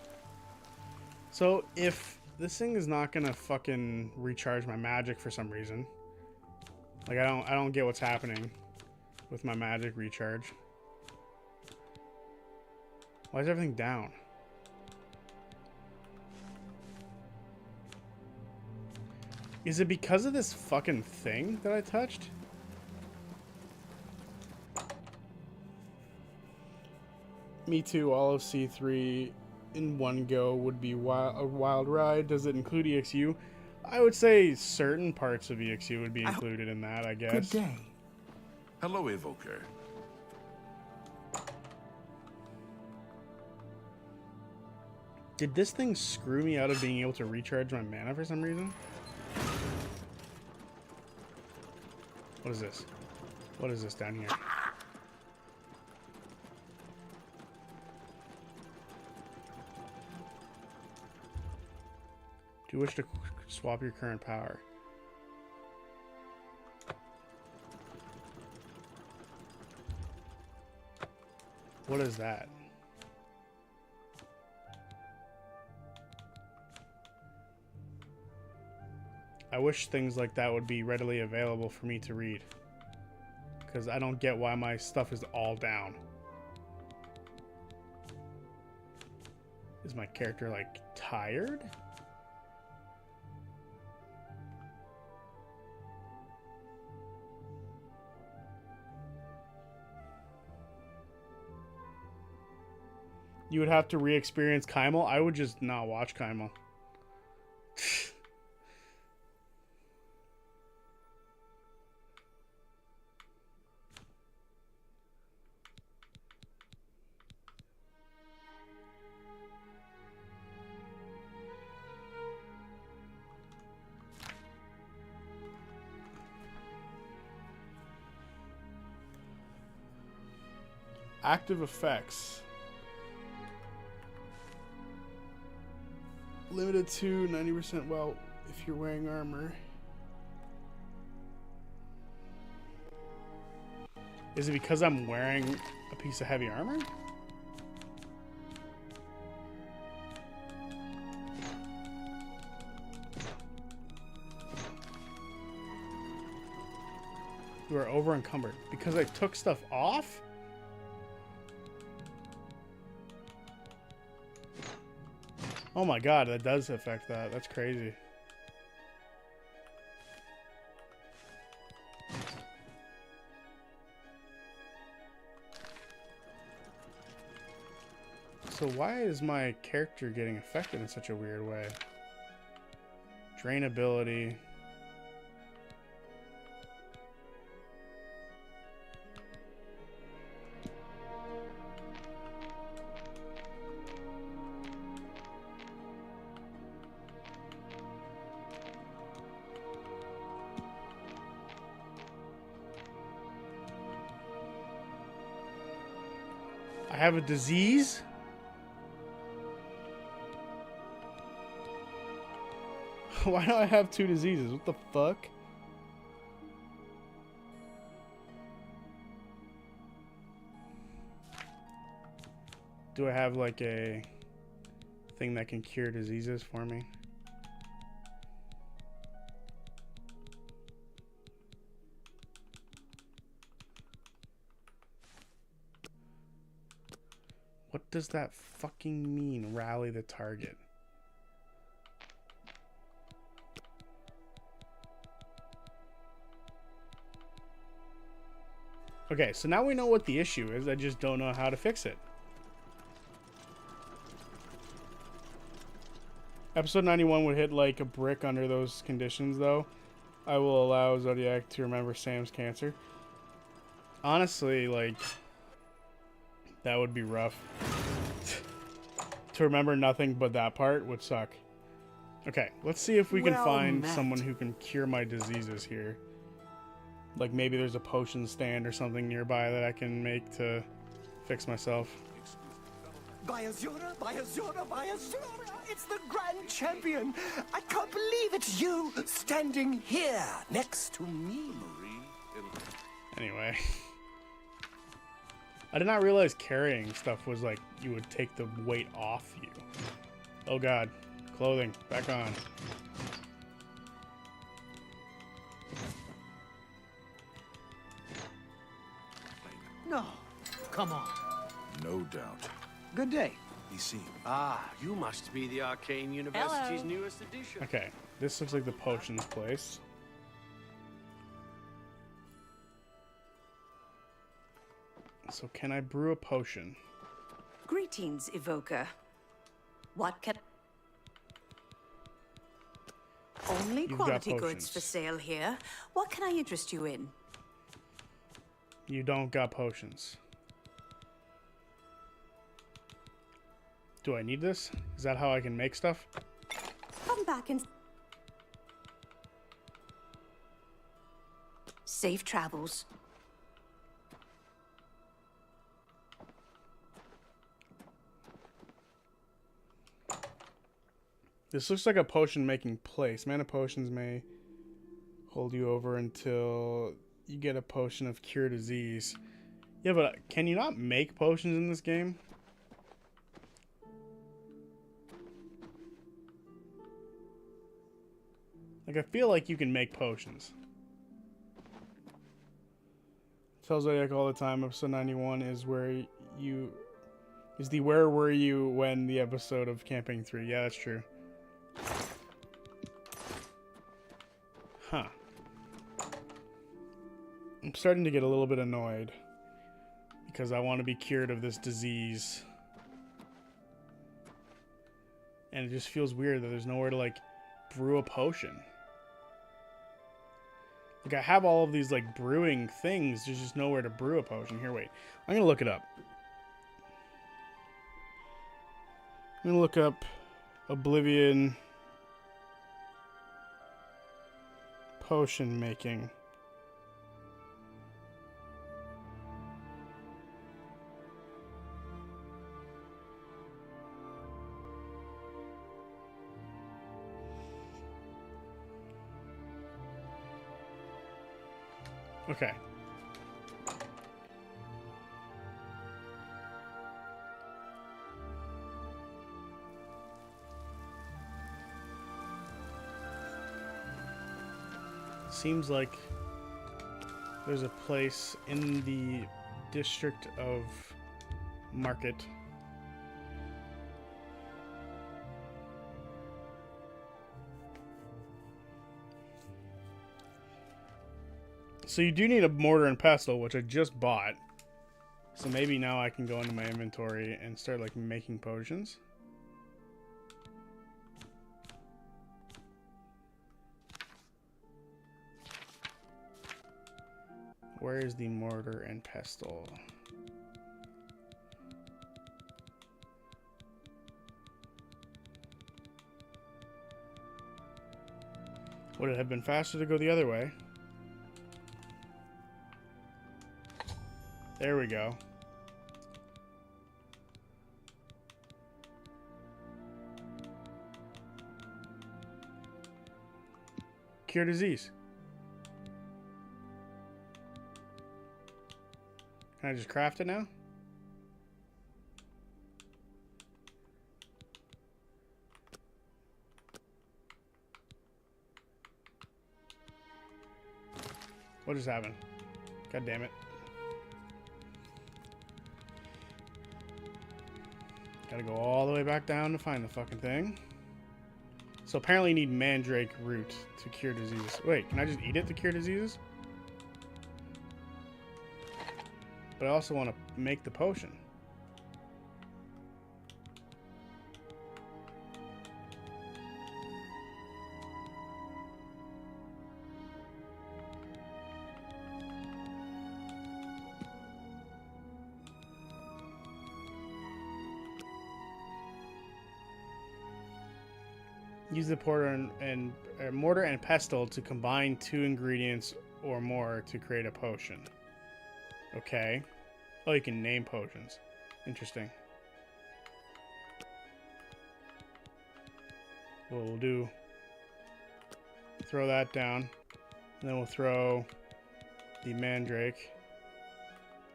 So if this thing is not gonna fucking recharge my magic for some reason, like I don't get what's happening with my magic recharge. Why is everything down? Is it because of this fucking thing that I touched? Me too, all of C3 in one go would be a wild ride. Does it include EXU? I would say certain parts of EXU would be included in that, I guess. Good day. Hello, Evoker. Did this thing screw me out of being able to recharge my mana for some reason? What is this? What is this down here? Do you wish to swap your current power? What is that? I wish things like that would be readily available for me to read. Because I don't get why my stuff is all down. Is my character, like, tired? You would have to re-experience Kaimal? I would just not watch Kaimal. Active effects. Limited to 90%, well, if you're wearing armor. Is it because I'm wearing a piece of heavy armor? You are over encumbered. Because I took stuff off? Oh my god, that does affect that. That's crazy. So why is my character getting affected in such a weird way? Drain ability. I have a disease? Why do I have 2 diseases? What the fuck? Do I have like a thing that can cure diseases for me? What does that fucking mean? Rally the target. Okay, so now we know what the issue is. I just don't know how to fix it. Episode 91 would hit like a brick under those conditions, though. I will allow Zodiac to remember Sam's cancer. Honestly, like, that would be rough. To remember nothing but that part would suck. Okay, let's see if we can find someone who can cure my diseases here. Like maybe there's a potion stand or something nearby that I can make to fix myself. By Azura, by Azura, by Azura! It's the Grand Champion! I can't believe it's you standing here next to me. Anyway. I did not realize carrying stuff was like you would take the weight off you. Oh god. Clothing. Back on. No. Come on. No doubt. Good day. He seemed. Ah, you must be the Arcane University's newest edition. Okay. This looks like the potions place. So can I brew a potion? Greetings, Evoker. What can... Only You've quality got goods for potions. sale here. What can I interest you in? You don't got potions. Do I need this? Is that how I can make stuff? Come back and... Safe travels. This looks like a potion making place. Mana potions may hold you over until you get a potion of cure disease. Yeah, but can you not make potions in this game? Like, I feel like you can make potions. Tell Zodiac all the time, episode 91 is where you... is the where were you when the episode of Camping 3. Yeah, that's true. Huh. I'm starting to get a little bit annoyed because I want to be cured of this disease. And it just feels weird that there's nowhere to, like, brew a potion. Like, I have all of these, like, brewing things. There's just nowhere to brew a potion. Here, wait. I'm gonna look it up. I'm gonna look up Oblivion potion making. Okay. Seems like there's a place in the district of Market. So you do need a mortar and pestle, which I just bought. So maybe now I can go into my inventory and start, like, making potions. Where is the mortar and pestle? Would it have been faster to go the other way? There we go. Cure disease. Can I just craft it now? What just happened? God damn it. Gotta go all the way back down to find the fucking thing. So apparently you need mandrake root to cure disease. Wait, can I just eat it to cure diseases? But I also want to make the potion. Use the mortar and pestle to combine 2 ingredients or more to create a potion. Okay. Oh, you can name potions. Interesting. what we'll do, throw that down, and then we'll throw the mandrake.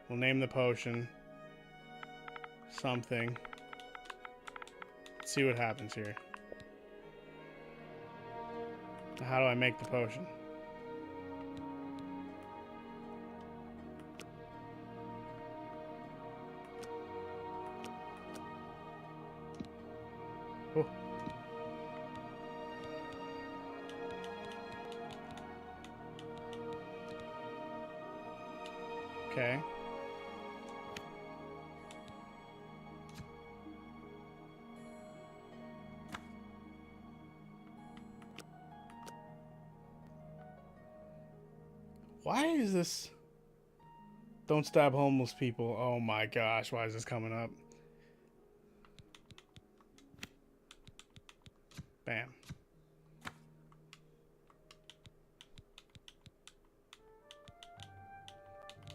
We'll name the potion something. Let's see what happens here. How do I make the potion? Oh. Okay. Why is this? Don't stab homeless people. Oh my gosh, why is this coming up? Bam.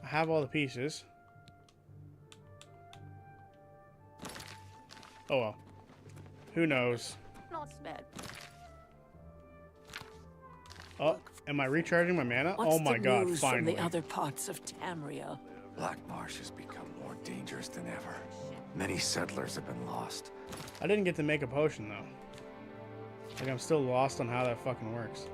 I have all the pieces. Oh well. Who knows? Not bad. Oh, am I recharging my mana? What's Oh my the god, news finally. from the other parts of Tamria? Black Marsh has become more dangerous than ever. Many settlers have been lost. I didn't get to make a potion though. Like I'm still lost on how that fucking works.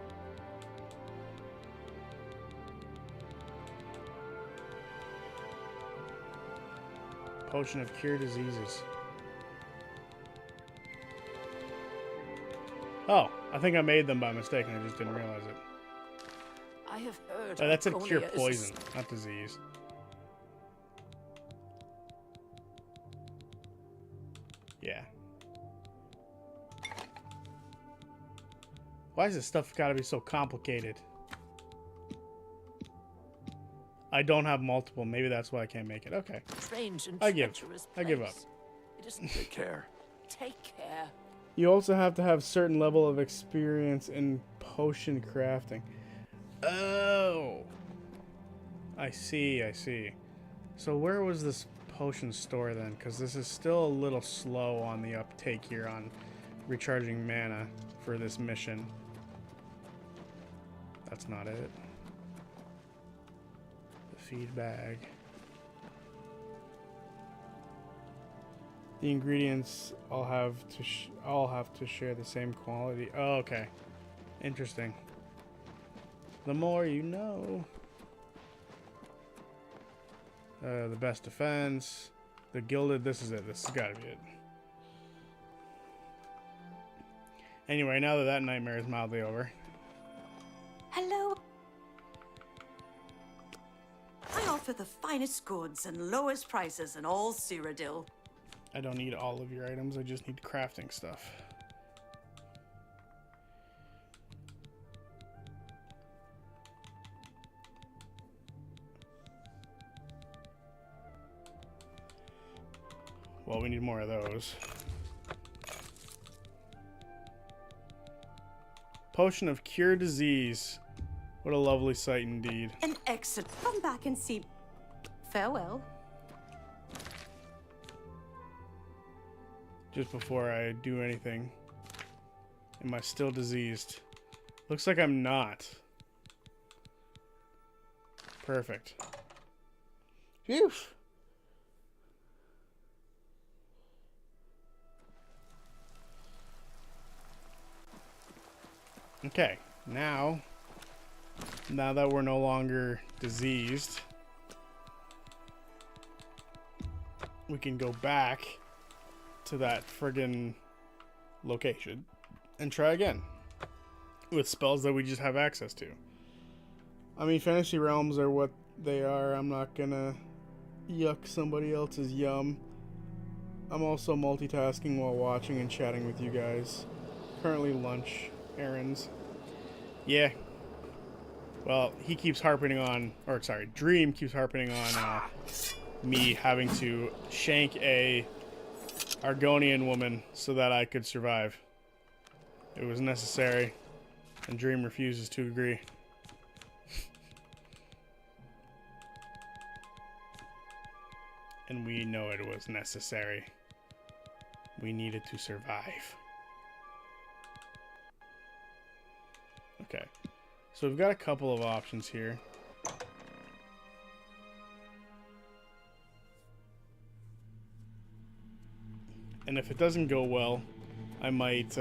Potion of cure diseases. Oh, I think I made them by mistake and I just didn't realize it. I have heard. Oh, that's a cure Arconia is poison, not disease. Yeah. Why is this stuff gotta be so complicated? I don't have multiple. Maybe that's why I can't make it. Okay. Strange and I give treacherous up. place. It isn't. Take care. Take care. You also have to have certain level of experience in potion crafting. Oh. I see, I see. So where was this potion store then? Because this is still a little slow on the uptake here on recharging mana for this mission. That's not it. The feed bag. The ingredients all have to share the same quality. Oh, okay. Interesting. The more you know. The best defense. The gilded. This is it. This has got to be it. Anyway, now that that nightmare is mildly over. Hello. I offer the finest goods and lowest prices in all Cyrodiil. I don't need all of your items. I just need crafting stuff. Well, we need more of those. Potion of cure disease. What a lovely sight indeed. An exit. Come back and see. Farewell. Just before I do anything. Am I still diseased? Looks like I'm not. Perfect. Phew. Okay, now that we're no longer diseased, we can go back to that friggin' location and try again with spells that we just have access to. I mean, fantasy realms are what they are. I'm not gonna yuck somebody else's yum. I'm also multitasking while watching and chatting with you guys. Currently lunch errands. Yeah. Well, he keeps harping on, or sorry, Dream keeps harping on me having to shank a Argonian woman so that I could survive. It was necessary, and Dream refuses to agree. And we know it was necessary. We needed to survive. Okay. So we've got a couple of options here. And if it doesn't go well, I might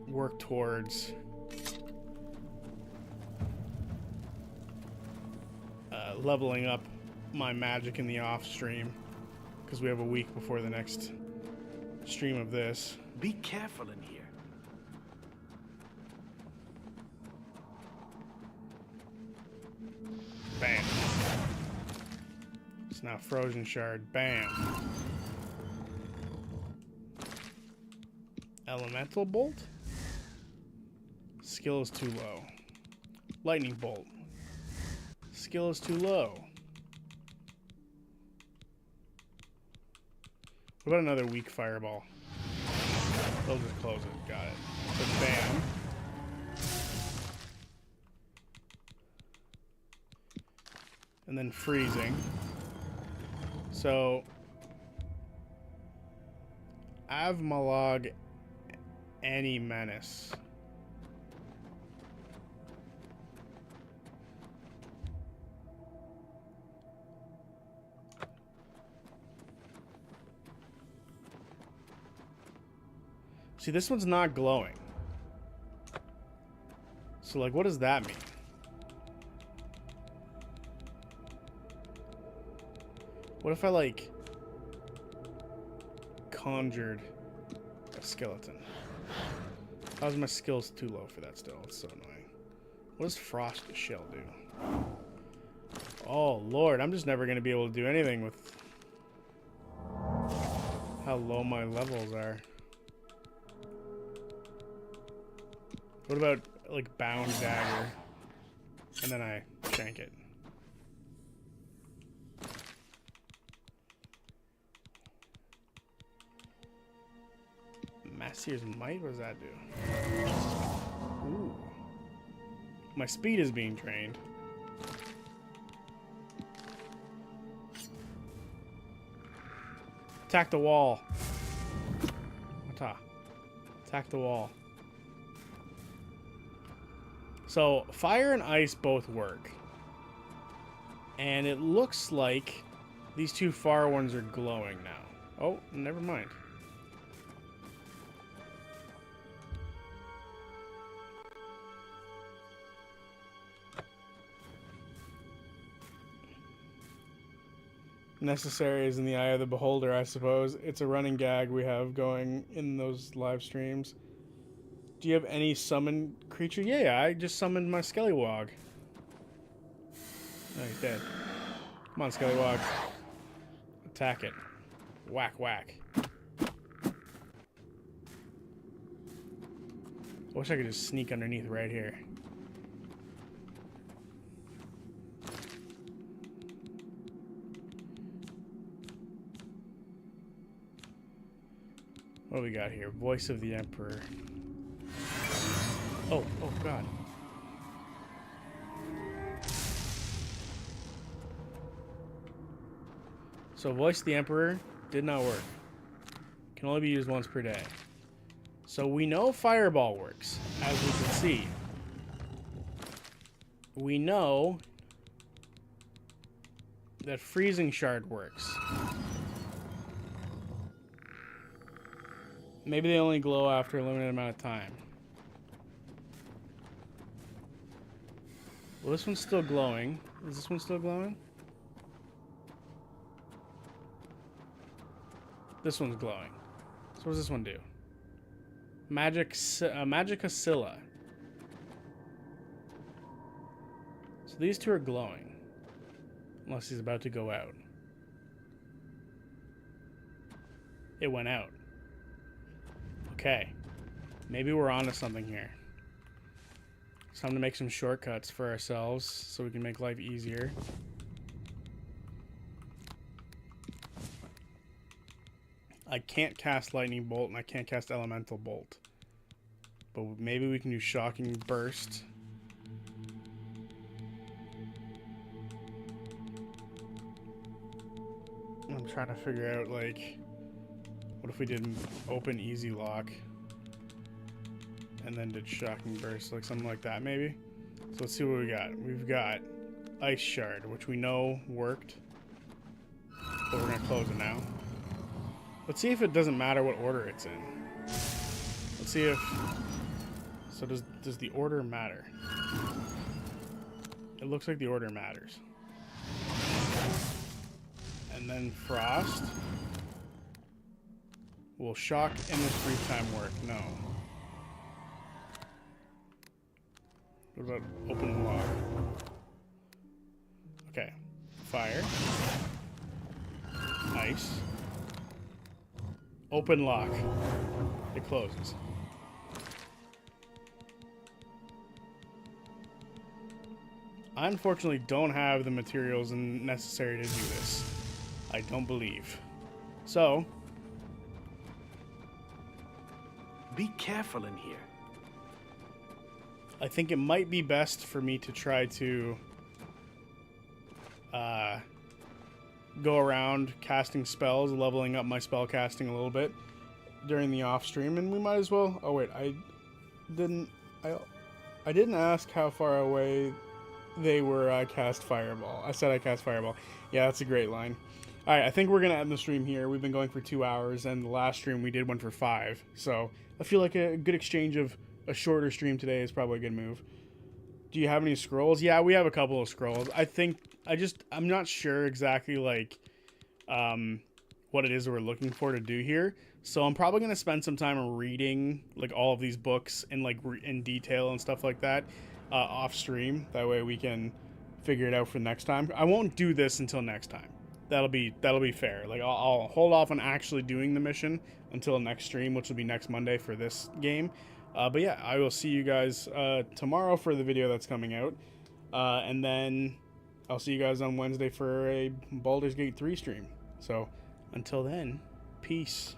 work towards leveling up my magic in the off stream, because we have a week before the next stream of this. Be careful in here. Bam. It's now frozen shard. Bam. Elemental bolt. Skill is too low. Lightning bolt. Skill is too low. What about another weak fireball? They'll just close it. Got it. So bam. And then freezing. So Avmalog any menace. See, this one's not glowing. So, like, what does that mean? What if I, like, conjured a skeleton? How's my skills too low for that still? It's so annoying. What does Frost the Shell do? Oh, Lord, I'm just never going to be able to do anything with how low my levels are. What about, like, Bound Dagger? And then I shank it. Massier's Might? What does that do? Ooh. My speed is being trained. Attack the wall. Attack the wall. So, fire and ice both work. And it looks like these two far ones are glowing now. Oh, never mind. Necessary is in the eye of the beholder, I suppose. It's a running gag we have going in those live streams. Do you have any summoned creature? Yeah, I just summoned my Skellywog. Oh, he's dead. Come on, Skellywog. Attack it. Whack, whack. I wish I could just sneak underneath right here. What do we got here? Voice of the Emperor. Oh, oh God. So Voice of the Emperor did not work. Can only be used once per day. So we know Fireball works, as we can see. We know that Freezing Shard works. Maybe they only glow after a limited amount of time. Well, this one's still glowing. Is this one still glowing? This one's glowing. So what does this one do? Magicasilla. So these two are glowing. Unless he's about to go out. It went out. Okay. Maybe we're onto something here. It's time to make some shortcuts for ourselves so we can make life easier. I can't cast Lightning Bolt and I can't cast Elemental Bolt. But maybe we can do Shocking Burst. I'm trying to figure out, like, what if we did an open easy lock and then did Shocking Burst, like something like that maybe. So let's see what we got. We've got Ice Shard, which we know worked, but we're gonna close it now. Let's see if it doesn't matter what order it's in. Let's see if, so does the order matter? It looks like the order matters. And then Frost. Will Shock in this brief time work? No. What about Open Lock? Okay. Fire. Ice. Open Lock. It closes. I unfortunately don't have the materials necessary to do this. I don't believe. So, be careful in here. I think it might be best for me to try to go around casting spells, leveling up my spell casting a little bit during the off stream, and we might as well. Oh wait, I didn't ask how far away they were cast Fireball. I said I cast Fireball. Yeah, that's a great line. All right, I think we're gonna end the stream here. We've been going for 2 hours, and the last stream we did one for 5. So I feel like a good exchange of a shorter stream today is probably a good move. Do you have any scrolls? Yeah, we have a couple of scrolls. I'm not sure exactly like what it is we're looking for to do here. So I'm probably gonna spend some time reading like all of these books in like in detail and stuff like that off stream. That way we can figure it out for next time. I won't do this until next time. That'll be fair. Like I'll hold off on actually doing the mission until next stream, which will be next Monday for this game. But yeah, I will see you guys tomorrow for the video that's coming out, and then I'll see you guys on Wednesday for a Baldur's Gate 3 stream. So until then, peace.